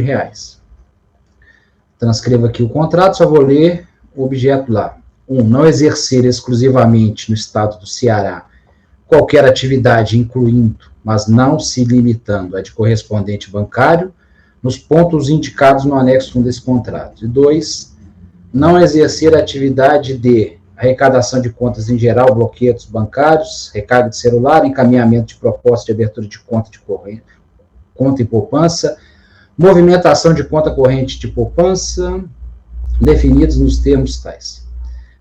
Transcrevo aqui o contrato, só vou ler o objeto lá. 1. Não exercer exclusivamente no estado do Ceará qualquer atividade, incluindo, mas não se limitando a de correspondente bancário, nos pontos indicados no anexo 1 desse contrato. E 2. Não exercer a atividade de arrecadação de contas em geral, bloqueios bancários, recarga de celular, encaminhamento de proposta de abertura de conta de corrente, conta e poupança, movimentação de conta corrente de poupança, definidos nos termos tais.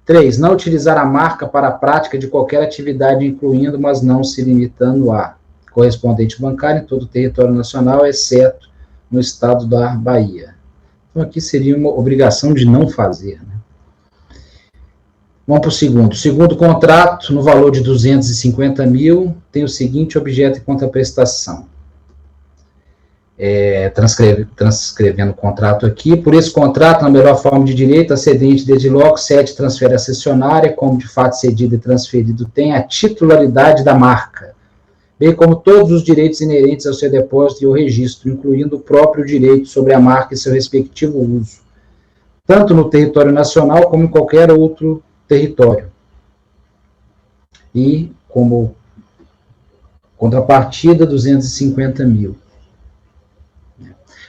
3. Não utilizar a marca para a prática de qualquer atividade, incluindo, mas não se limitando a correspondente bancário em todo o território nacional, exceto no estado da Bahia. Então, aqui seria uma obrigação de não fazer, né? Vamos para o segundo. O segundo contrato, no valor de 250 mil, tem o seguinte objeto e contraprestação. Transcrevendo o contrato aqui. Por esse contrato, na melhor forma de direito, a cedente desde logo cede, transfere a cessionária, como de fato cedido e transferido tem a titularidade da marca, bem como todos os direitos inerentes ao seu depósito e ao registro, incluindo o próprio direito sobre a marca e seu respectivo uso, tanto no território nacional como em qualquer outro território. E, como contrapartida, 250 mil.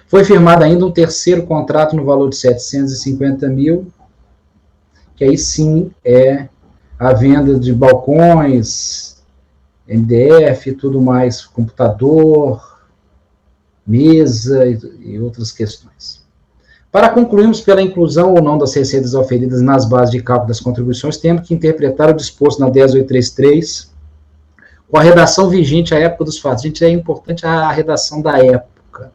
Foi firmado ainda um terceiro contrato no valor de 750 mil, que aí sim é a venda de balcões, MDF, tudo mais, computador, mesa e outras questões. Para concluirmos pela inclusão ou não das receitas auferidas nas bases de cálculo das contribuições, temos que interpretar o disposto na 10833 com a redação vigente à época dos fatos. Gente, é importante a redação da época,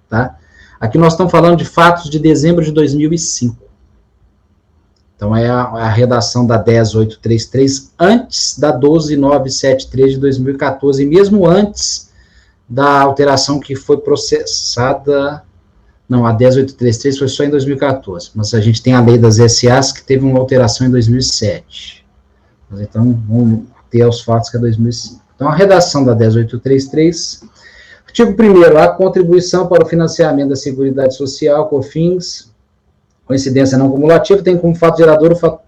tá? Aqui nós estamos falando de fatos de dezembro de 2005. Então, é a redação da 10833 antes da 12973 de 2014, e mesmo antes da alteração que foi processada. Não, a 10833 foi só em 2014, mas a gente tem a lei das SAs que teve uma alteração em 2007. Mas então, vamos ter os fatos que é 2005. Então, a redação da 10833, artigo 1º, a contribuição para o financiamento da Seguridade Social, COFINS, coincidência não cumulativa, tem como fato gerador o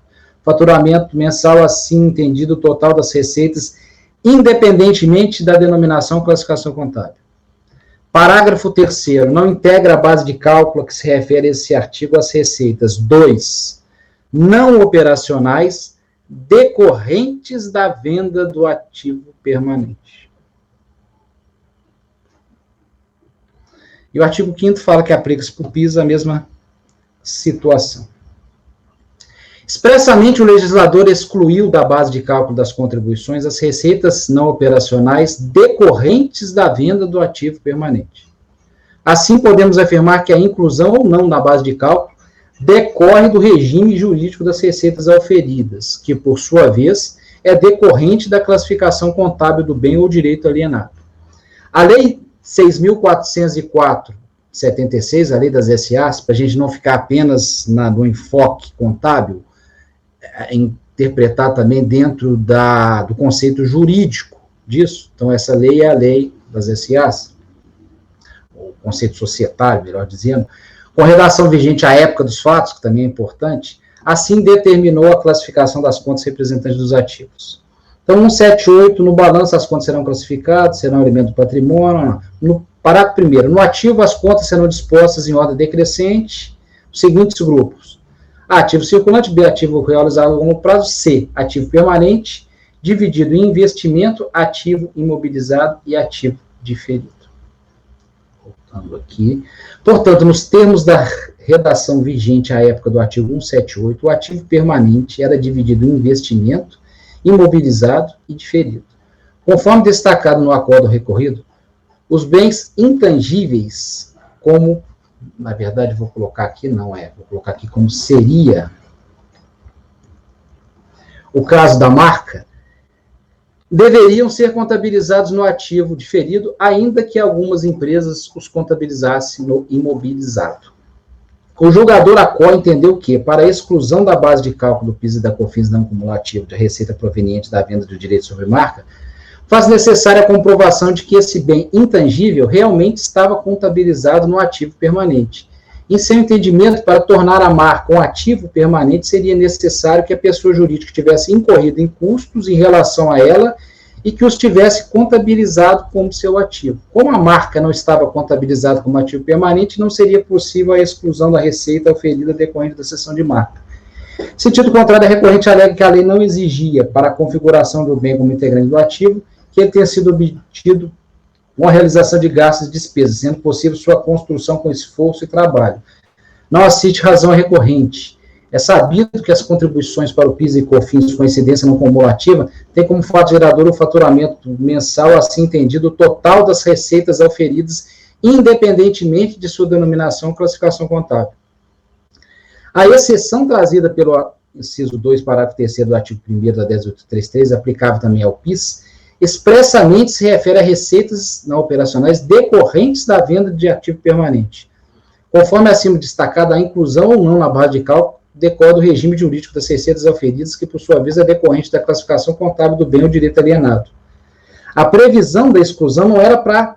faturamento mensal, assim entendido, o total das receitas, independentemente da denominação ou classificação contábil. Parágrafo 3º, não integra a base de cálculo a que se refere esse artigo as receitas. 2. Não operacionais decorrentes da venda do ativo permanente. E o artigo 5º fala que aplica-se para o PIS a mesma situação. Expressamente, o legislador excluiu da base de cálculo das contribuições as receitas não operacionais decorrentes da venda do ativo permanente. Assim, podemos afirmar que a inclusão ou não na base de cálculo decorre do regime jurídico das receitas auferidas, que, por sua vez, é decorrente da classificação contábil do bem ou direito alienado. A Lei 6.404/76, a Lei das SAs, para a gente não ficar apenas no enfoque contábil, interpretar também dentro do conceito jurídico disso. Então, essa lei é a lei das SAs, o conceito societário, melhor dizendo, com redação vigente à época dos fatos, que também é importante, assim determinou a classificação das contas representantes dos ativos. Então, 178, no balanço as contas serão classificadas, serão elemento do patrimônio. No parágrafo 1º, no ativo as contas serão dispostas em ordem decrescente, os seguintes grupos: A, ativo circulante; B, ativo realizado a longo prazo; C, ativo permanente; dividido em investimento, ativo imobilizado e ativo diferido. Voltando aqui. Portanto, nos termos da redação vigente à época do artigo 178, o ativo permanente era dividido em investimento, imobilizado e diferido. Conforme destacado no acordo recorrido, os bens intangíveis, como, na verdade, vou colocar aqui, vou colocar aqui como seria o caso da marca, deveriam ser contabilizados no ativo diferido, ainda que algumas empresas os contabilizassem no imobilizado. O julgador ACO entendeu que, para a exclusão da base de cálculo do PIS e da COFINS não cumulativo de receita proveniente da venda do direito sobre marca, faz necessária a comprovação de que esse bem intangível realmente estava contabilizado no ativo permanente. Em seu entendimento, para tornar a marca um ativo permanente, seria necessário que a pessoa jurídica tivesse incorrido em custos em relação a ela e que os tivesse contabilizado como seu ativo. Como a marca não estava contabilizada como ativo permanente, não seria possível a exclusão da receita oferida decorrente da cessão de marca. Sentido contrário, a recorrente alega que a lei não exigia, para a configuração do bem como integrante do ativo, que ele tenha sido obtido com a realização de gastos e despesas, sendo possível sua construção com esforço e trabalho. Não assiste razão recorrente. É sabido que as contribuições para o PIS e COFINS com incidência não cumulativa têm como fato gerador o faturamento mensal, assim entendido, o total das receitas auferidas, independentemente de sua denominação ou classificação contábil. A exceção trazida pelo inciso 2, parágrafo 3º do artigo 1º da 10833, aplicável também ao PIS, expressamente se refere a receitas não operacionais decorrentes da venda de ativo permanente. Conforme acima destacado, a inclusão ou não na base de cálculo decorre do regime jurídico das receitas auferidas, que por sua vez é decorrente da classificação contábil do bem ou direito alienado. A previsão da exclusão não era para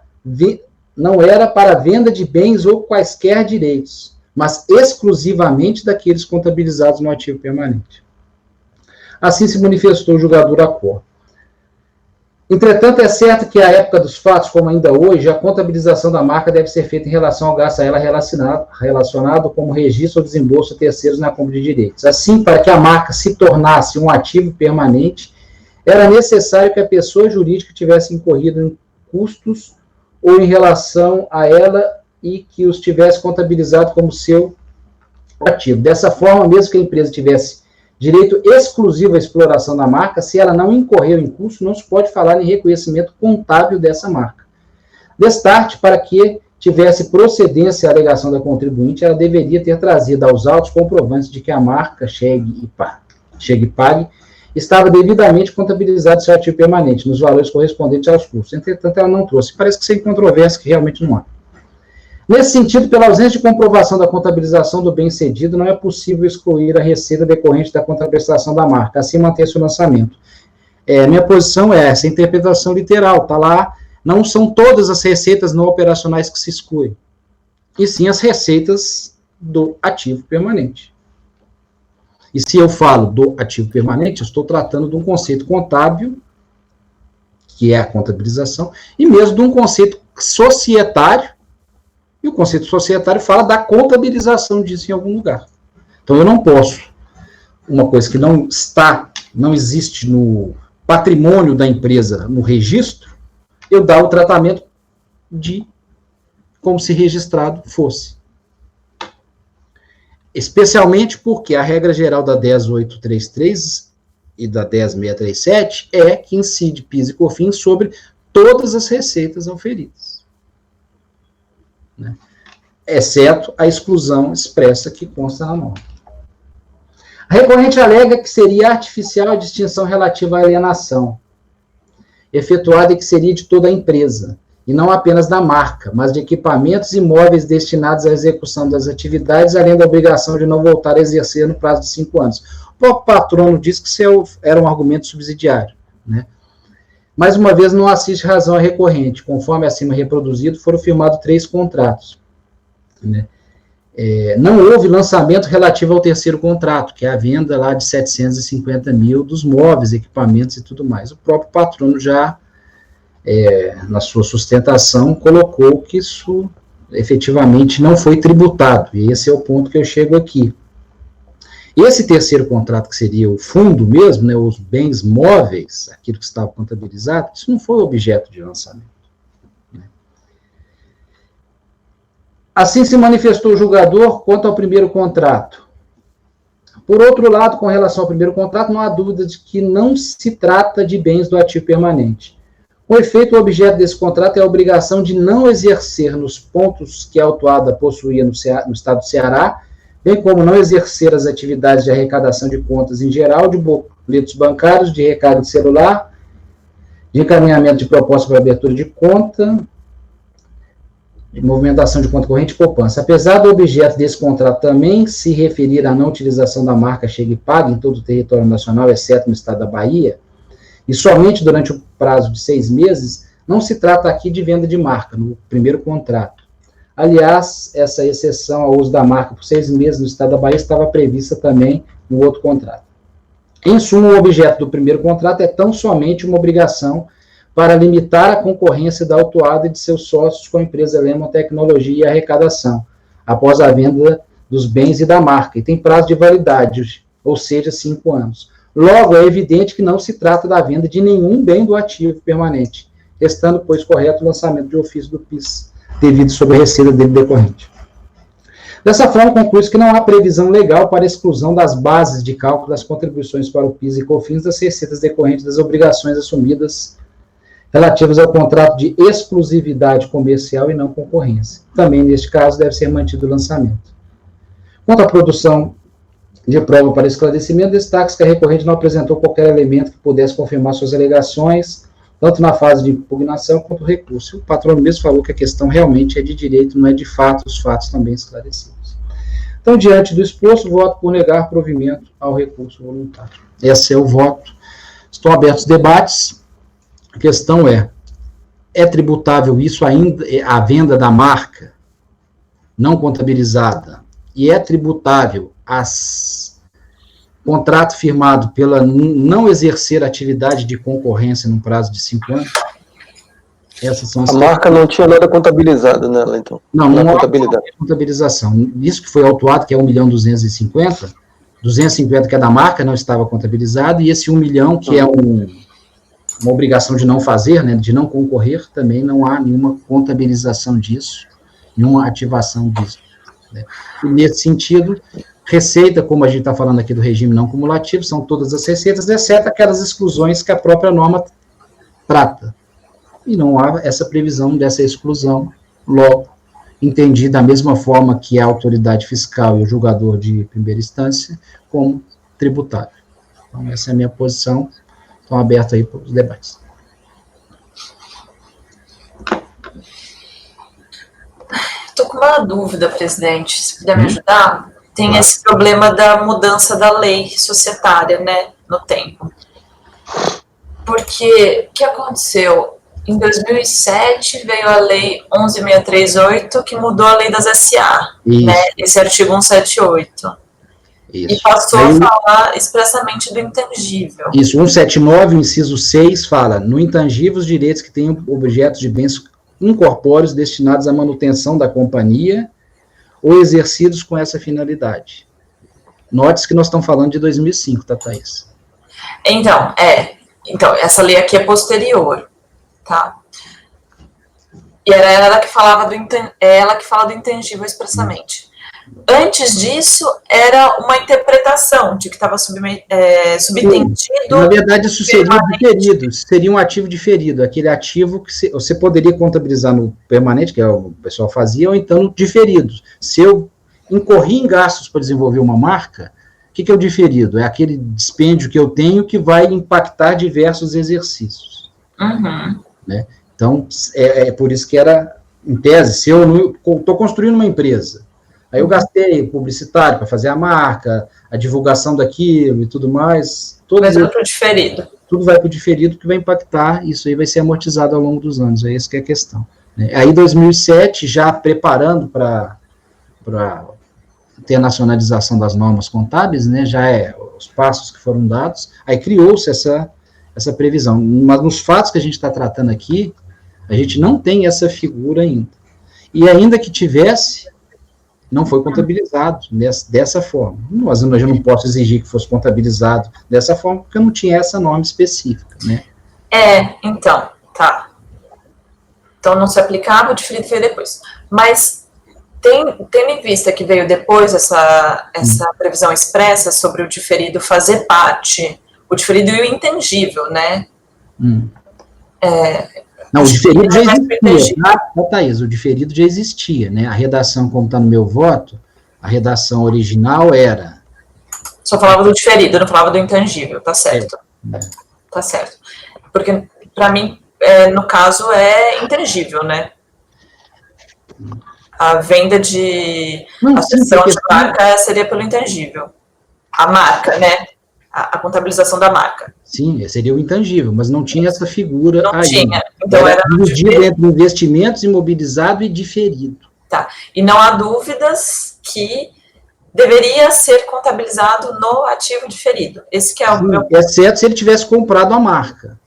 a venda de bens ou quaisquer direitos, mas exclusivamente daqueles contabilizados no ativo permanente. Assim se manifestou o julgador ACO. Entretanto, é certo que, à época dos fatos, como ainda hoje, a contabilização da marca deve ser feita em relação ao gasto a ela relacionado como registro ou desembolso a terceiros na compra de direitos. Assim, para que a marca se tornasse um ativo permanente, era necessário que a pessoa jurídica tivesse incorrido em custos ou em relação a ela e que os tivesse contabilizado como seu ativo. Dessa forma, mesmo que a empresa tivesse direito exclusivo à exploração da marca, se ela não incorreu em custo, não se pode falar em reconhecimento contábil dessa marca. Destarte, para que tivesse procedência a alegação da contribuinte, ela deveria ter trazido aos autos comprovantes de que a marca Chegue e Pague estava devidamente contabilizada em seu ativo permanente, nos valores correspondentes aos custos. Entretanto, ela não trouxe. Parece que sem controvérsia, que realmente não há. Nesse sentido, pela ausência de comprovação da contabilização do bem cedido, não é possível excluir a receita decorrente da contabilização da marca, assim manter-se o lançamento. Minha posição é essa, interpretação literal, está lá, não são todas as receitas não operacionais que se excluem, e sim as receitas do ativo permanente. E se eu falo do ativo permanente, eu estou tratando de um conceito contábil, que é a contabilização, e mesmo de um conceito societário. E o conceito societário fala da contabilização disso em algum lugar. Então, eu não posso, uma coisa que não existe no patrimônio da empresa, no registro, eu dar o tratamento de como se registrado fosse. Especialmente porque a regra geral da 10833 e da 10637 é que incide PIS e COFINS sobre todas as receitas auferidas, né? Exceto a exclusão expressa que consta na norma. A recorrente alega que seria artificial a distinção relativa à alienação, efetuada e que seria de toda a empresa, e não apenas da marca, mas de equipamentos imóveis destinados à execução das atividades, além da obrigação de não voltar a exercer no prazo de 5 anos. O próprio patrono disse que isso era um argumento subsidiário, né? Mais uma vez, não assiste razão à recorrente. Conforme acima reproduzido, foram firmados 3 contratos, né? Não houve lançamento relativo ao terceiro contrato, que é a venda lá de 750 mil dos móveis, equipamentos e tudo mais. O próprio patrono já, na sua sustentação, colocou que isso efetivamente não foi tributado. E esse é o ponto que eu chego aqui. Esse terceiro contrato, que seria o fundo mesmo, né, os bens móveis, aquilo que estava contabilizado, isso não foi objeto de lançamento. Né? Assim se manifestou o julgador quanto ao primeiro contrato. Por outro lado, com relação ao primeiro contrato, não há dúvida de que não se trata de bens do ativo permanente. Com efeito, o objeto desse contrato é a obrigação de não exercer nos pontos que a autuada possuía no estado do Ceará, bem como não exercer as atividades de arrecadação de contas em geral, de boletos bancários, de recarga de celular, de encaminhamento de proposta para abertura de conta, de movimentação de conta corrente e poupança. Apesar do objeto desse contrato também se referir à não utilização da marca Chega e Pague em todo o território nacional, exceto no estado da Bahia, e somente durante o prazo de 6 meses, não se trata aqui de venda de marca, no primeiro contrato. Aliás, essa exceção ao uso da marca por 6 meses no estado da Bahia estava prevista também no outro contrato. Em suma, o objeto do primeiro contrato é tão somente uma obrigação para limitar a concorrência da autuada e de seus sócios com a empresa Lemon Tecnologia e Arrecadação, após a venda dos bens e da marca, e tem prazo de validade, ou seja, 5 anos. Logo, é evidente que não se trata da venda de nenhum bem do ativo permanente, restando, pois, correto o lançamento de ofício do PIS, devido sobre a receita dele decorrente. Dessa forma, conclui-se que não há previsão legal para a exclusão das bases de cálculo das contribuições para o PIS e COFINS das receitas decorrentes das obrigações assumidas relativas ao contrato de exclusividade comercial e não concorrência. Também, neste caso, deve ser mantido o lançamento. Quanto à produção de prova para esclarecimento, destaque que a recorrente não apresentou qualquer elemento que pudesse confirmar suas alegações, tanto na fase de impugnação quanto recurso. O patrono mesmo falou que a questão realmente é de direito, não é de fato, os fatos também esclarecidos. Então, diante do exposto, voto por negar provimento ao recurso voluntário. Esse é o voto. Estão abertos debates. A questão é tributável isso ainda, a venda da marca não contabilizada, e é tributável contrato firmado pela não exercer atividade de concorrência num prazo de 5 anos? Essas são as marca não tinha nada contabilizado nela, então. Não há contabilização. Isso que foi autuado, que é 1.250.000, 250 que é da marca, não estava contabilizado, e esse 1 milhão, que é uma obrigação de não fazer, né, de não concorrer, também não há nenhuma contabilização disso, nenhuma ativação disso. Né. E nesse sentido, receita, como a gente está falando aqui do regime não cumulativo, são todas as receitas, exceto aquelas exclusões que a própria norma trata. E não há essa previsão dessa exclusão, logo, entendida da mesma forma que a autoridade fiscal e o julgador de primeira instância, como tributário. Então, essa é a minha posição. Estão abertos aí para os debates. Estou com uma dúvida, presidente, se puder me ajudar. Tem esse problema da mudança da lei societária, né, no tempo. Porque o que aconteceu? Em 2007 veio a lei 11.638, que mudou a lei das SA, né, esse artigo 178. Isso. E passou a falar expressamente do intangível. Isso, 179, inciso 6, fala, no intangível, os direitos que tenham objetos de bens incorpóreos destinados à manutenção da companhia ou exercidos com essa finalidade. Note-se que nós estamos falando de 2005, tá, Thaís? Então, essa lei aqui é posterior, tá? E era ela que falava ela que fala do intangível expressamente. Antes disso, era uma interpretação de que estava subtendido. Na verdade, isso seria diferido, seria um ativo diferido, aquele ativo que você poderia contabilizar no permanente, que o pessoal fazia, ou então no diferido. Se eu incorri em gastos para desenvolver uma marca, o que é o diferido? É aquele dispêndio que eu tenho que vai impactar diversos exercícios. Uhum. Né? Então, é por isso que era, em tese, se eu estou construindo uma empresa, aí eu gastei publicitário para fazer a marca, a divulgação daquilo e tudo mais. Mas vai para o diferido. Tudo vai para o diferido, que vai impactar, isso aí vai ser amortizado ao longo dos anos, é essa que é a questão. Aí, 2007, já preparando para ter a nacionalização das normas contábeis, né, já os passos que foram dados, aí criou-se essa previsão. Mas nos fatos que a gente está tratando aqui, a gente não tem essa figura ainda. E ainda que tivesse, não foi contabilizado dessa forma. Mas eu não posso exigir que fosse contabilizado dessa forma, porque eu não tinha essa norma específica, né? Então, tá. Então, não se aplicava, o diferido veio depois. Mas, tendo em vista que veio depois essa previsão expressa sobre o diferido fazer parte, o diferido e o intangível, né? Não, o diferido já existia, tá, Thaís? O diferido já existia, né? A redação, como está no meu voto, a redação original era... Só falava do diferido, não falava do intangível, tá certo. Tá certo. Porque, para mim, no caso, é intangível, né? A venda de... a cessão de marca seria pelo intangível. A marca, né? A contabilização da marca. Sim, seria o intangível, mas não tinha essa figura não aí. Tinha. Então era dividido entre investimentos, imobilizado e diferido. Tá. E não há dúvidas que deveria ser contabilizado no ativo diferido. Esse que é o meu... Exceto se ele tivesse comprado a marca.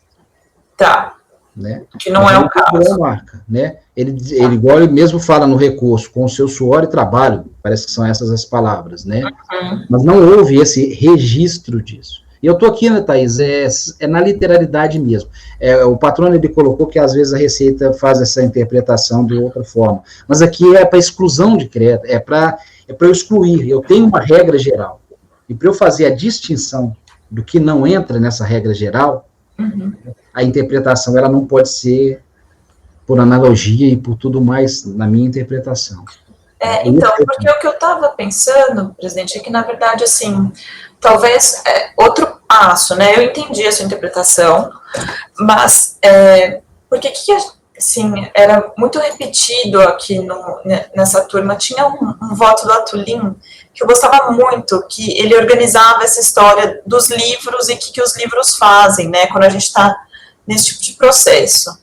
Tá. Né? Que não é o caso. A marca, né? Ele igual ele mesmo fala no recurso, com o seu suor e trabalho, parece que são essas as palavras, né? Mas não houve esse registro disso. E eu estou aqui, né, Thaís, na literalidade mesmo. O patrono, ele colocou que às vezes a Receita faz essa interpretação de outra forma, mas aqui é para exclusão de crédito, é para eu excluir, eu tenho uma regra geral, e para eu fazer a distinção do que não entra nessa regra geral, a interpretação ela não pode ser por analogia e por tudo mais na minha interpretação. Então, porque o que eu estava pensando, presidente, é que, na verdade, assim, talvez outro passo, né? Eu entendi a sua interpretação, mas porque assim, era muito repetido aqui nessa turma, tinha um voto do Atulin que eu gostava muito, que ele organizava essa história dos livros e o que os livros fazem, né? Quando a gente está nesse tipo de processo.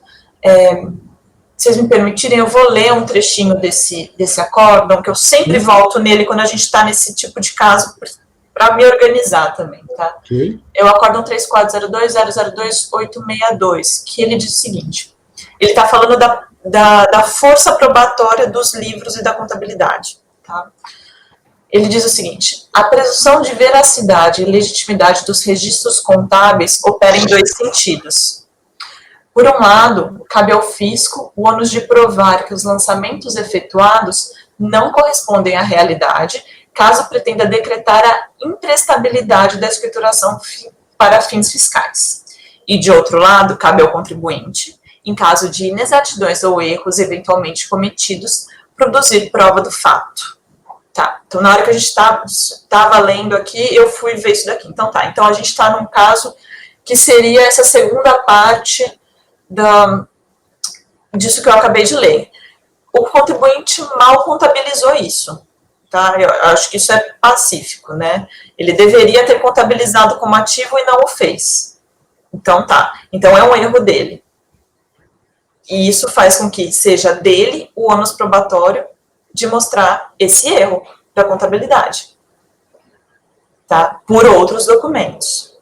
Se vocês me permitirem, eu vou ler um trechinho desse acórdão, que eu sempre volto nele quando a gente está nesse tipo de caso, para me organizar também, tá? É o acórdão 3402-002-862, que ele diz o seguinte, ele está falando da força probatória dos livros e da contabilidade, tá? Ele diz o seguinte, a presunção de veracidade e legitimidade dos registros contábeis opera em dois sentidos. Por um lado, cabe ao fisco o ônus de provar que os lançamentos efetuados não correspondem à realidade, caso pretenda decretar a imprestabilidade da escrituração para fins fiscais. E, de outro lado, cabe ao contribuinte, em caso de inexatidões ou erros eventualmente cometidos, produzir prova do fato. Tá, então na hora que a gente estava lendo aqui, eu fui ver isso daqui. Então tá, então a gente está num caso que seria essa segunda parte disso que eu acabei de ler. O contribuinte mal contabilizou isso, tá? Eu acho que isso é pacífico, né? Ele deveria ter contabilizado como ativo e não o fez. Então tá, então é um erro dele. E isso faz com que seja dele o ônus probatório de mostrar esse erro da contabilidade, tá? Por outros documentos.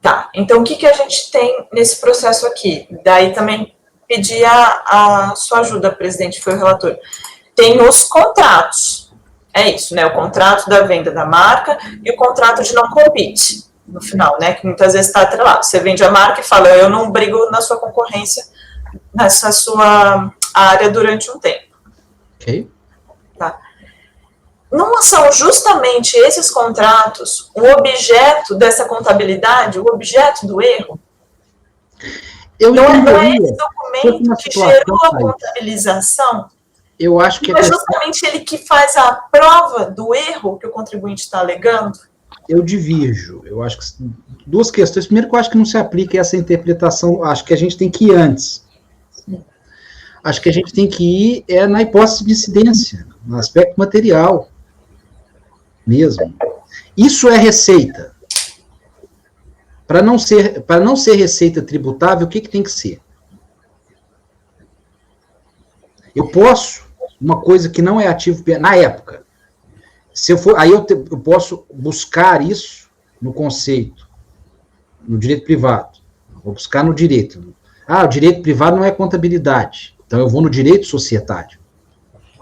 Tá, então o que a gente tem nesse processo aqui? Daí também pedi a sua ajuda, presidente, foi o relator. Tem os contratos, é isso, né? O contrato da venda da marca e o contrato de não compete, no final, né? Que muitas vezes está atrelado. Você vende a marca e fala, eu não brigo na sua concorrência, nessa sua área durante um tempo. Ok. Tá. Não são justamente esses contratos o objeto dessa contabilidade, o objeto do erro? Não é esse documento que gerou a contabilização? Eu acho que é justamente ele que faz a prova do erro que o contribuinte está alegando? Eu divirjo. Eu acho que duas questões. Primeiro, que eu acho que não se aplica essa interpretação, acho que a gente tem que ir antes. Acho que a gente tem que ir na hipótese de incidência, no aspecto material mesmo. Isso é receita. Para não ser receita tributável, o que tem que ser? Eu posso, uma coisa que não é ativo, na época, se eu for, aí eu posso buscar isso no conceito, no direito privado. Vou buscar no direito. O direito privado não é contabilidade. Então, eu vou no direito societário.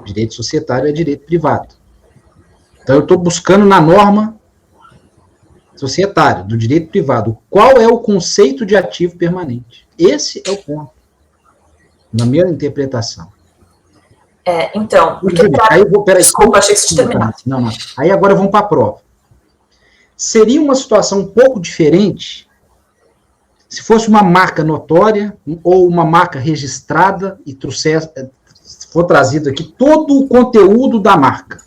Direito societário é direito privado. Então, eu estou buscando na norma societária, do direito privado, qual é o conceito de ativo permanente. Esse é o ponto, na minha interpretação. Então... Aí eu vou, peraí, desculpa, achei que você tinha terminado. Não. Aí agora vamos para a prova. Seria uma situação um pouco diferente se fosse uma marca notória ou uma marca registrada e for trazido aqui todo o conteúdo da marca.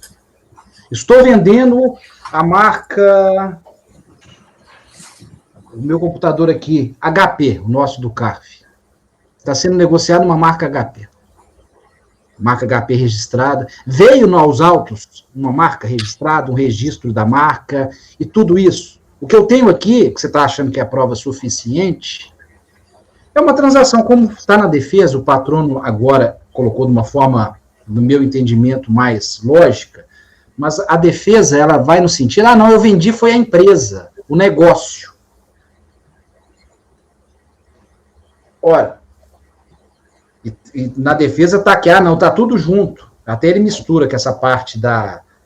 Estou vendendo a marca, o meu computador aqui, HP, o nosso do CARF. Está sendo negociado uma marca HP. Marca HP registrada. Veio aos autos uma marca registrada, um registro da marca e tudo isso. O que eu tenho aqui, que você está achando que é a prova suficiente, é uma transação, como está na defesa, o patrono agora colocou de uma forma, no meu entendimento, mais lógica, mas a defesa, ela vai no sentido, não, eu vendi, foi a empresa, o negócio. Ora, e na defesa está aqui, não, está tudo junto. Até ele mistura com essa parte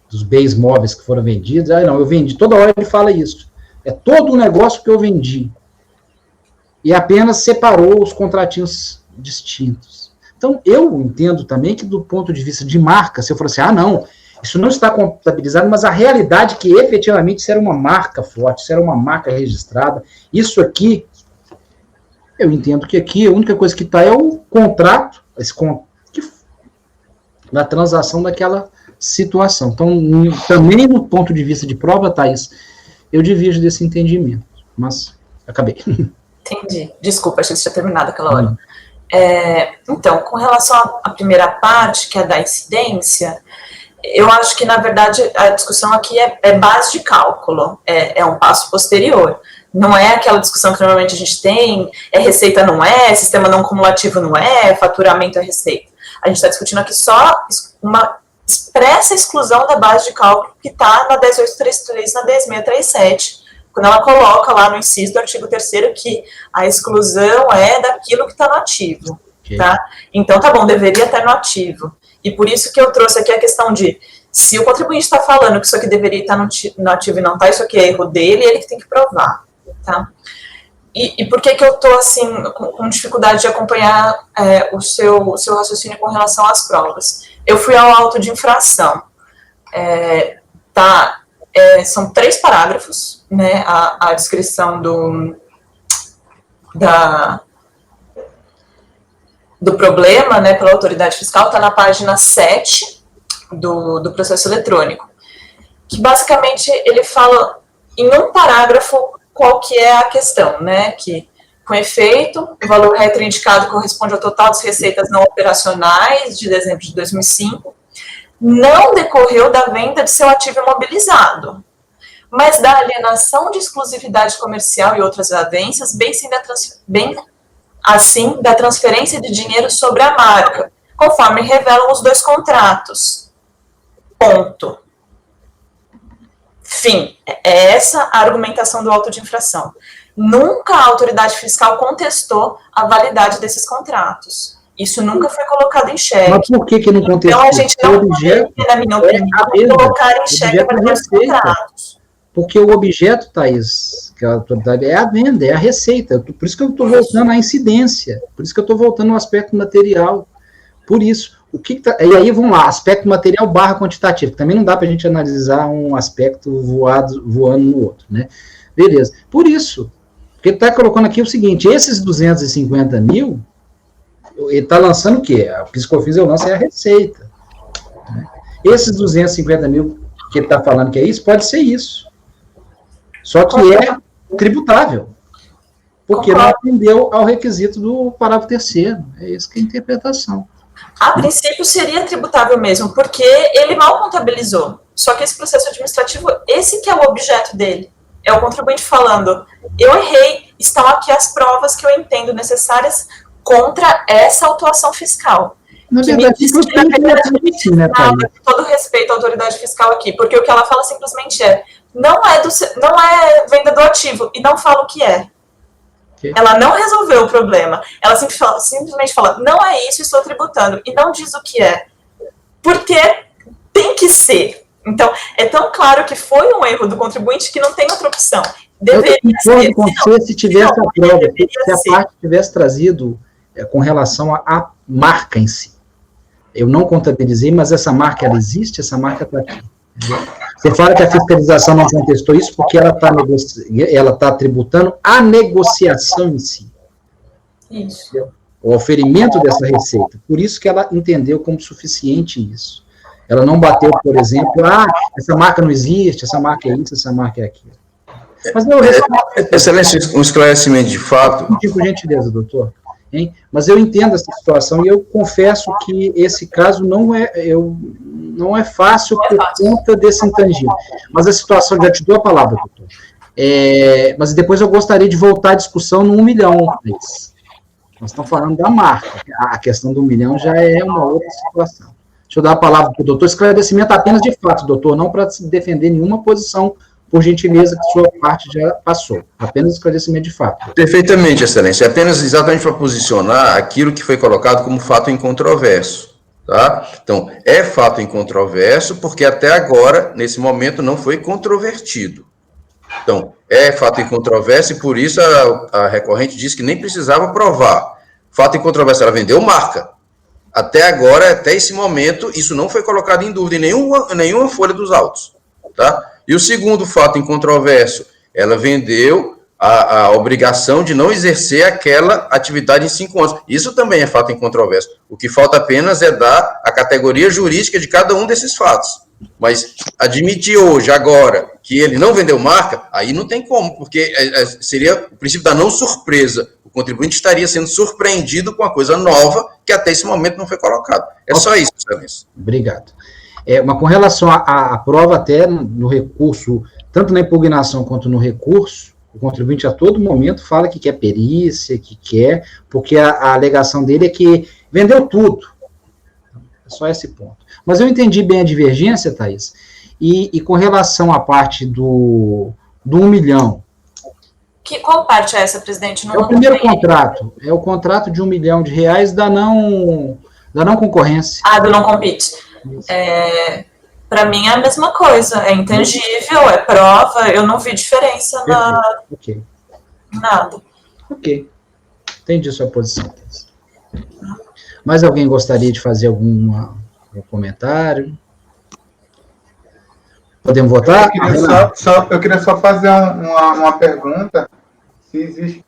dos bens móveis que foram vendidos, não, eu vendi, toda hora ele fala isso. É todo o negócio que eu vendi. E apenas separou os contratinhos distintos. Então, eu entendo também que, do ponto de vista de marca, se eu for assim, não, isso não está contabilizado, mas a realidade é que, efetivamente, isso era uma marca forte, isso era uma marca registrada. Isso aqui, eu entendo que aqui a única coisa que está é o contrato, na transação daquela situação. Então, também no ponto de vista de prova, Thaís, eu divido desse entendimento, mas acabei. Entendi. Desculpa, achei que você tinha terminado aquela hora. Então, com relação à primeira parte, que é da incidência, eu acho que, na verdade, a discussão aqui é base de cálculo, é um passo posterior. Não é aquela discussão que normalmente a gente tem, receita não sistema não cumulativo não faturamento é receita. A gente está discutindo aqui só uma expressa exclusão da base de cálculo que está na 10833 na 10637, quando ela coloca lá no inciso do artigo 3º que a exclusão é daquilo que está no ativo. Okay. Tá? Então, tá bom, deveria estar no ativo. E por isso que eu trouxe aqui a questão de, se o contribuinte está falando que isso aqui deveria estar no ativo e não está, isso aqui é erro dele, ele que tem que provar. Tá? E por que eu estou, assim, com dificuldade de acompanhar o seu raciocínio com relação às provas? Eu fui ao auto de infração. São 3 parágrafos, né, a descrição do problema, né, pela autoridade fiscal, está na página 7 do processo eletrônico, que basicamente ele fala em um parágrafo qual que é a questão, né, que, com efeito, o valor retroindicado corresponde ao total das receitas não operacionais de dezembro de 2005, não decorreu da venda de seu ativo imobilizado, mas da alienação de exclusividade comercial e outras avenças, bem assim da transferência de dinheiro sobre a marca, conforme revelam os 2 contratos. Ponto. Fim. É essa a argumentação do auto de infração. Nunca a autoridade fiscal contestou a validade desses contratos. Isso nunca foi colocado em xeque. Mas por que não contestou? Então, a gente não poderia, na minha opinião, colocar em xeque a validade dos contratos. Porque o objeto, Thaís, que a autoridade é a venda, é a receita. Por isso que eu estou voltando à incidência. Por isso que eu estou voltando ao aspecto material. Por isso. E aí, vamos lá, aspecto material / quantitativo. Também não dá para a gente analisar um aspecto voando no outro, né? Beleza. Por isso, porque ele está colocando aqui o seguinte, esses 250 mil, ele está lançando o quê? A PIS/COFINS eu lanço a receita. Né? Esses 250 mil que ele está falando que é isso, pode ser isso. Só que é tributável. Porque não atendeu ao requisito do parágrafo 3º. É isso que é a interpretação. A princípio seria tributável mesmo, porque ele mal contabilizou. Só que esse processo administrativo, esse que é o objeto dele. É o contribuinte falando, eu errei, estão aqui as provas que eu entendo necessárias contra essa autuação fiscal. Na verdade, todo respeito à autoridade fiscal aqui, porque o que ela fala simplesmente não é venda do ativo, e não fala o que é. Okay. Ela não resolveu o problema. Ela simplesmente fala, não é isso, estou tributando, e não diz o que é. porque tem que ser. Então, é tão claro que foi um erro do contribuinte que não tem outra opção. Deveria ser. Com você, se tivesse a prova, se a parte tivesse trazido com relação à marca em si. Eu não contabilizei, mas essa marca, ela existe, essa marca está aqui. Você fala que a fiscalização não contestou isso porque ela está tributando a negociação em si. Isso. O oferimento dessa receita. Por isso que ela entendeu como suficiente isso. Ela não bateu, por exemplo, essa marca não existe, essa marca é isso, essa marca é aquilo. Mas eu Excelência, um esclarecimento de fato. Por gentileza, doutor. Hein? Mas eu entendo essa situação e eu confesso que esse caso não é fácil por conta desse intangível. Mas a situação, já te dou a palavra, doutor. Mas depois eu gostaria de voltar à discussão no 1 milhão. Nós estamos falando da marca. A questão do 1 milhão já é uma outra situação. Deixa eu dar a palavra para o doutor. Esclarecimento apenas de fato, doutor, não para defender nenhuma posição, por gentileza, que sua parte já passou. Apenas esclarecimento de fato. Perfeitamente, Excelência. É apenas exatamente para posicionar aquilo que foi colocado como fato incontroverso. Tá? Então, é fato incontroverso porque até agora, nesse momento, não foi controvertido. Então, é fato incontroverso e por isso a recorrente disse que nem precisava provar. Fato incontroverso, ela vendeu marca. Até agora, até esse momento, isso não foi colocado em dúvida em nenhuma folha dos autos. Tá? E o segundo fato incontroverso, ela vendeu a obrigação de não exercer aquela atividade em 5 anos. Isso também é fato incontroverso. O que falta apenas é dar a categoria jurídica de cada um desses fatos. Mas admitir hoje, agora, que ele não vendeu marca, aí não tem como, porque seria o princípio da não surpresa. O contribuinte estaria sendo surpreendido com uma coisa nova que até esse momento não foi colocado. É só isso, Excelência. Obrigado. Mas com relação à prova, até no recurso, tanto na impugnação quanto no recurso, o contribuinte a todo momento fala que quer perícia, que quer, porque a alegação dele é que vendeu tudo. É só esse ponto. Mas eu entendi bem a divergência, Thaís, e com relação à parte do 1 milhão. Qual parte é essa, presidente? É o primeiro contrato. É o contrato de R$1 milhão da não concorrência. Do não compete. Para mim é a mesma coisa. É intangível, é prova. Eu não vi diferença Ok. nada. Ok. Entendi sua posição. Mais alguém gostaria de fazer algum comentário? Podemos votar? Eu queria só fazer uma pergunta. Se existe,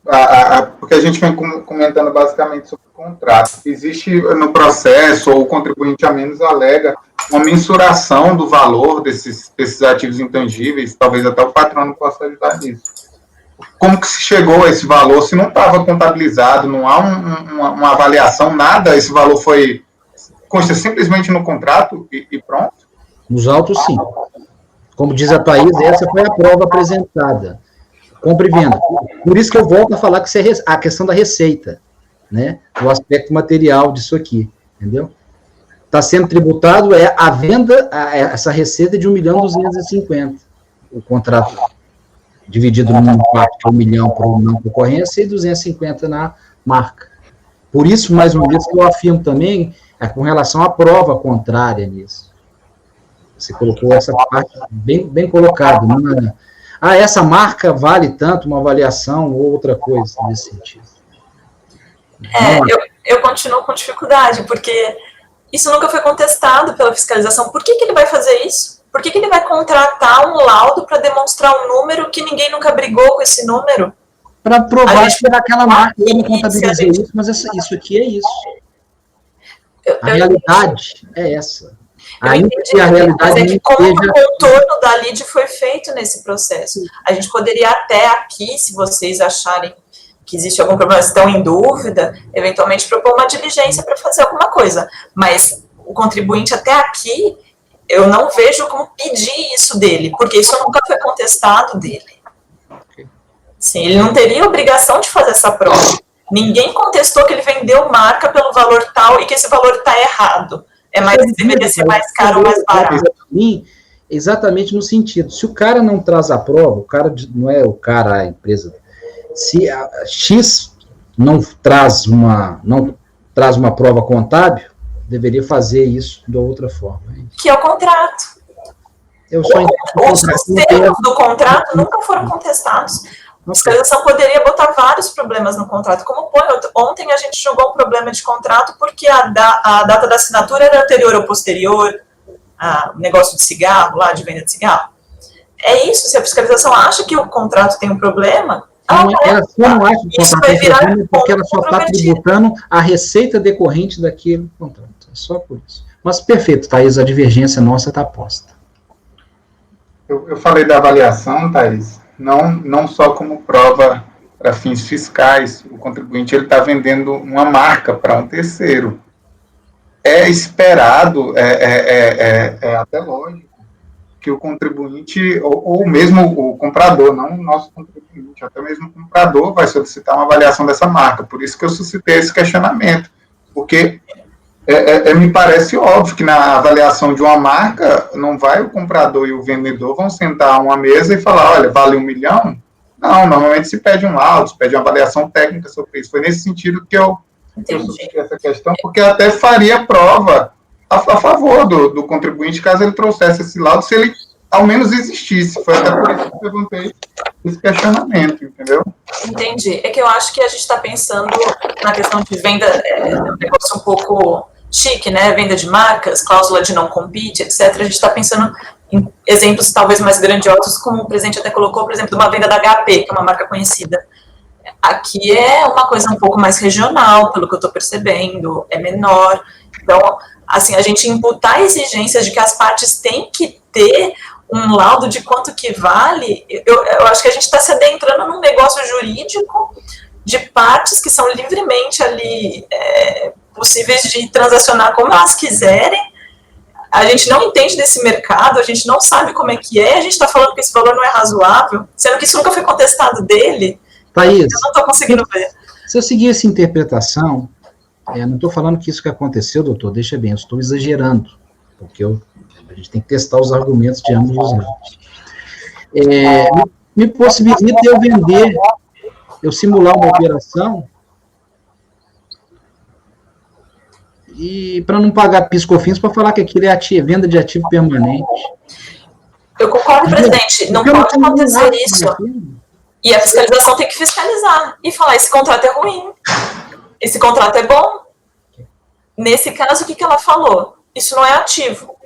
porque a gente vem comentando basicamente sobre o contrato. Existe no processo, ou o contribuinte a menos alega, uma mensuração do valor desses ativos intangíveis, talvez até o patrono possa ajudar nisso. Como que se chegou a esse valor? Se não estava contabilizado, não há uma avaliação, nada, esse valor consta simplesmente no contrato e pronto? Nos autos, sim. Como diz a Thaís, essa foi a prova apresentada. Compra e venda. Por isso que eu volto a falar que isso é a questão da receita, né? O aspecto material disso aqui, entendeu? Está sendo tributado a venda, essa receita de 1.250.000. O contrato dividido numa parte de 1 milhão por não concorrência e 250 na marca. Por isso, mais uma vez, que eu afirmo também com relação à prova contrária nisso. Você colocou essa parte bem colocada. Essa marca vale tanto, uma avaliação ou outra coisa nesse sentido. Eu continuo com dificuldade, porque isso nunca foi contestado pela fiscalização. Por que ele vai fazer isso? Por que ele vai contratar um laudo para demonstrar um número que ninguém nunca brigou com esse número? Para provar que aquela marca, eu não contabilizei isso, mas isso aqui é isso. A realidade é essa. Ainda que a realidade que como o contorno da lide foi feito nesse processo. A gente poderia até aqui, se vocês acharem que existe algum problema, estão em dúvida, eventualmente propor uma diligência para fazer alguma coisa. Mas o contribuinte até aqui, eu não vejo como pedir isso dele, porque isso nunca foi contestado dele. Sim, ele não teria obrigação de fazer essa prova. Ninguém contestou que ele vendeu marca pelo valor tal e que esse valor está errado. Deveria ser mais caro ou mais barato. Exatamente no sentido, se o cara não traz a prova, o cara não é a empresa, se a X não traz uma prova contábil, deveria fazer isso de outra forma. Que é o contrato. Os termos do contrato nunca foram contestados. A fiscalização poderia botar vários problemas no contrato, como põe. Ontem a gente julgou um problema de contrato porque a data da assinatura era anterior ou posterior ao negócio de cigarro, lá de venda de cigarro. É isso, se a fiscalização acha que o contrato tem um problema, ela só não acha que o contrato tem problema porque ela só está tributando a receita decorrente daquele contrato. É só por isso. Mas perfeito, Thaís, a divergência nossa está posta. Eu falei da avaliação, Thaís, não só como prova para fins fiscais. O contribuinte está vendendo uma marca para um terceiro. É esperado, é até lógico, que o contribuinte, ou mesmo o comprador, não o nosso contribuinte, até mesmo o comprador vai solicitar uma avaliação dessa marca. Por isso que eu suscitei esse questionamento, porque me parece óbvio que na avaliação de uma marca, não vai o comprador e o vendedor vão sentar a uma mesa e falar, olha, vale 1 milhão? Não, normalmente se pede um laudo, se pede uma avaliação técnica sobre isso. Foi nesse sentido que eu suscitei essa questão, porque até faria prova a favor do contribuinte, caso ele trouxesse esse laudo, se ele ao menos existisse. Foi até por isso que eu perguntei esse questionamento, entendeu? Entendi. É que eu acho que a gente está pensando na questão de venda, um negócio um pouco chique, né? Venda de marcas, cláusula de não compete, etc. A gente está pensando em exemplos talvez mais grandiosos, como o presidente até colocou, por exemplo, de uma venda da HP, que é uma marca conhecida. Aqui é uma coisa um pouco mais regional, pelo que eu estou percebendo, é menor. Então, assim, a gente imputar exigências de que as partes têm que ter um laudo de quanto que vale, eu acho que a gente está se adentrando num negócio jurídico de partes que são livremente ali possíveis de transacionar como elas quiserem. A gente não entende desse mercado, a gente não sabe como é que é, a gente está falando que esse valor não é razoável, sendo que isso nunca foi contestado dele. Thaís, eu não estou conseguindo ver. Se eu seguir essa interpretação, não estou falando que isso que aconteceu, doutor, deixa bem, eu estou exagerando, porque a gente tem que testar os argumentos de ambos os lados. Me possibilita eu vender, eu simular uma operação e para não pagar PIS/COFINS, para falar que aquilo é venda de ativo permanente. Eu concordo, presidente, não pode acontecer isso. E a fiscalização tem que fiscalizar e falar, esse contrato é ruim, esse contrato é bom. Nesse caso, o que ela falou? Isso não é ativo.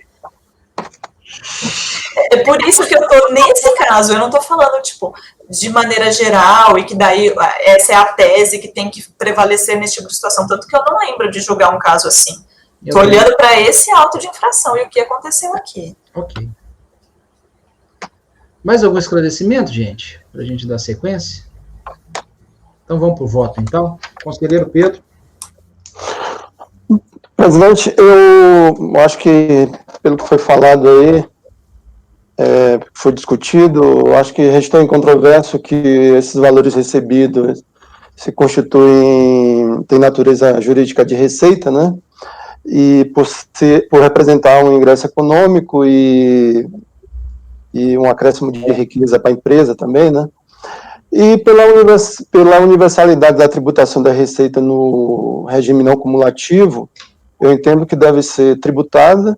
É por isso que eu estou, nesse caso, eu não estou falando, tipo, de maneira geral, e que daí essa é a tese que tem que prevalecer nesse tipo de situação, tanto que eu não lembro de julgar um caso assim. Estou olhando para esse auto de infração e o que aconteceu aqui. Ok. Mais algum esclarecimento, gente? Para a gente dar sequência? Então vamos para o voto, então. Conselheiro Pedro. Presidente, eu acho que, pelo que foi falado aí, foi discutido, eu acho que restou em controvérsia que esses valores recebidos se constituem, tem natureza jurídica de receita, né? E por representar um ingresso econômico e um acréscimo de riqueza para a empresa também, né? E pela universalidade da tributação da receita no regime não cumulativo, eu entendo que deve ser tributada,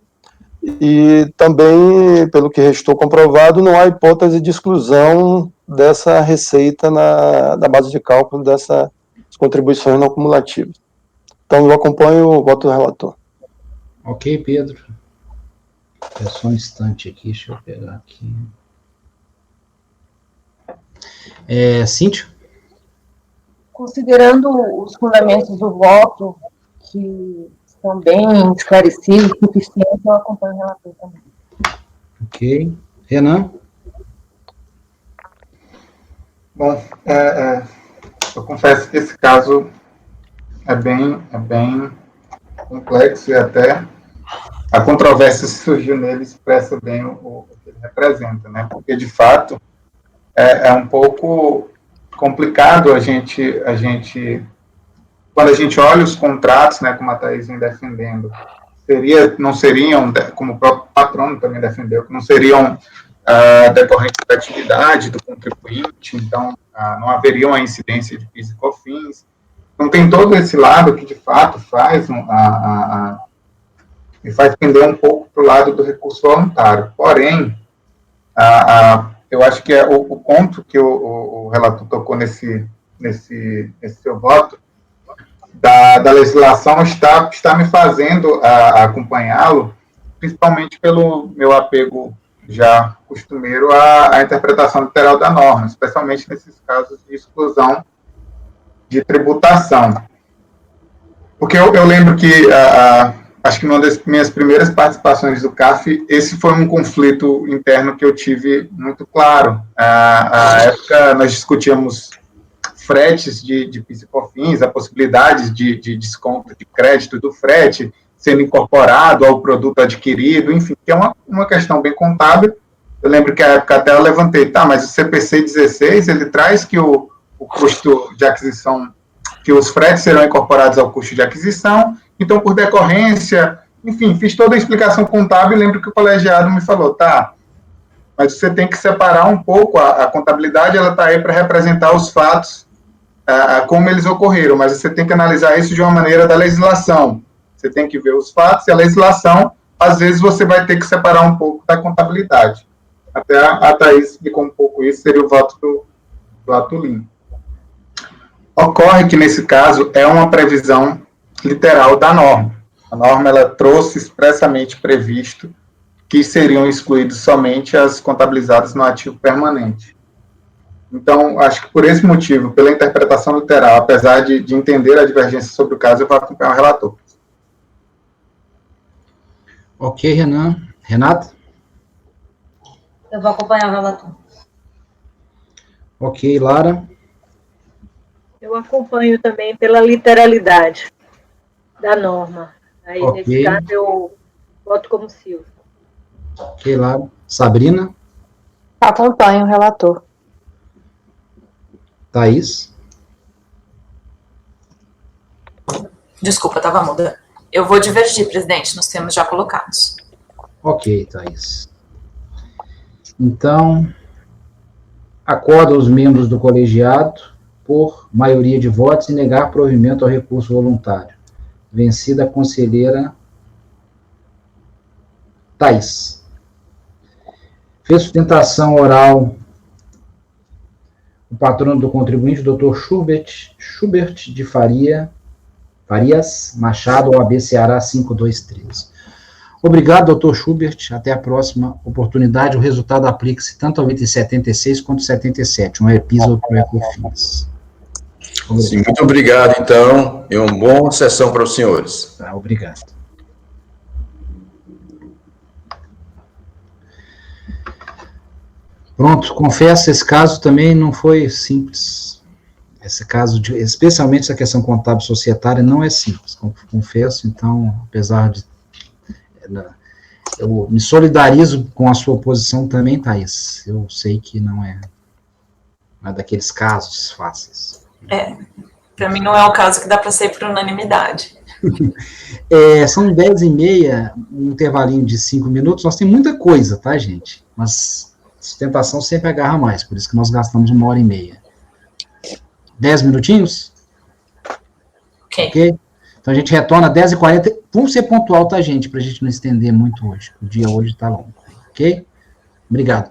e também, pelo que restou comprovado, não há hipótese de exclusão dessa receita da base de cálculo dessas contribuições não cumulativas. Então, eu acompanho o voto do relator. Ok, Pedro. É só um instante aqui, deixa eu pegar aqui. Cíntia? Considerando os fundamentos do voto, que estão bem esclarecidos, suficientes, eu acompanho o relator também. Ok. Renan? Bom, eu confesso que esse caso é bem complexo, e até a controvérsia que surgiu nele expressa bem o que ele representa, né? Porque, de fato, é um pouco complicado a gente, quando a gente olha os contratos, né, como a Thaís vem defendendo, não seriam, como o próprio patrono também defendeu, que não seriam decorrentes da atividade do contribuinte, então não haveria uma incidência de PIS e COFINS. Então tem todo esse lado que, de fato, faz me faz pender um pouco para o lado do recurso voluntário. Porém, eu acho que o ponto que o relator tocou nesse seu voto, da legislação, está me fazendo acompanhá-lo, principalmente pelo meu apego já costumeiro à interpretação literal da norma, especialmente nesses casos de exclusão de tributação. Porque eu lembro que, acho que numa das minhas primeiras participações do CAF, esse foi um conflito interno que eu tive muito claro. À época, nós discutíamos fretes de PIS e COFINS, a possibilidade de desconto de crédito do frete sendo incorporado ao produto adquirido, enfim, que é uma questão bem contábil. Eu lembro que à época até eu levantei, mas o CPC 16, ele traz que o custo de aquisição, que os fretes serão incorporados ao custo de aquisição, então, por decorrência, enfim, fiz toda a explicação contábil e lembro que o colegiado me falou, mas você tem que separar um pouco, a contabilidade, ela está aí para representar os fatos, como eles ocorreram, mas você tem que analisar isso de uma maneira da legislação. Você tem que ver os fatos e a legislação, às vezes você vai ter que separar um pouco da contabilidade. Até a Thaís explicou um pouco isso, seria o voto do Atulino. Ocorre que, nesse caso, é uma previsão literal da norma. A norma, ela trouxe expressamente previsto que seriam excluídos somente as contabilizadas no ativo permanente. Então, acho que por esse motivo, pela interpretação literal, apesar de entender a divergência sobre o caso, eu vou acompanhar o relator. Ok, Renan. Renata? Eu vou acompanhar o relator. Ok, Lara? Eu acompanho também pela literalidade da norma. Aí, Ok. nesse caso, eu voto como Silvio. Ok, Lara. Sabrina? Acompanho o relator. Thaís? Desculpa, estava muda. Eu vou divergir, presidente, nos termos já colocados. Ok, Thaís. Então, acorda os membros do colegiado por maioria de votos e negar provimento ao recurso voluntário. Vencida a conselheira Thaís. Fez sustentação oral o patrono do contribuinte, Dr. Schubert de Farias Machado, OAB Ceará 5213. Obrigado, doutor Schubert. Até a próxima oportunidade. O resultado aplica-se tanto ao item 76 quanto 77, um EPIS ou ECOFINS. Sim, muito obrigado, então, e uma boa sessão para os senhores. Tá, obrigado. Pronto, confesso, esse caso também não foi simples. Esse caso, especialmente essa questão contábil societária, não é simples, confesso. Então, apesar de... Eu me solidarizo com a sua posição também, Thaís. Eu sei que não é daqueles casos fáceis. Para mim não é o caso que dá para sair por unanimidade. São 10h30, um intervalinho de 5 minutos. Nós temos muita coisa, tá, gente? Mas sustentação sempre agarra mais, por isso que nós gastamos 1h30. 10 minutinhos? Ok? Então a gente retorna às 10h40. Vamos ser pontual, tá, gente? Para a gente não estender muito hoje. O dia hoje está longo. Ok? Obrigado.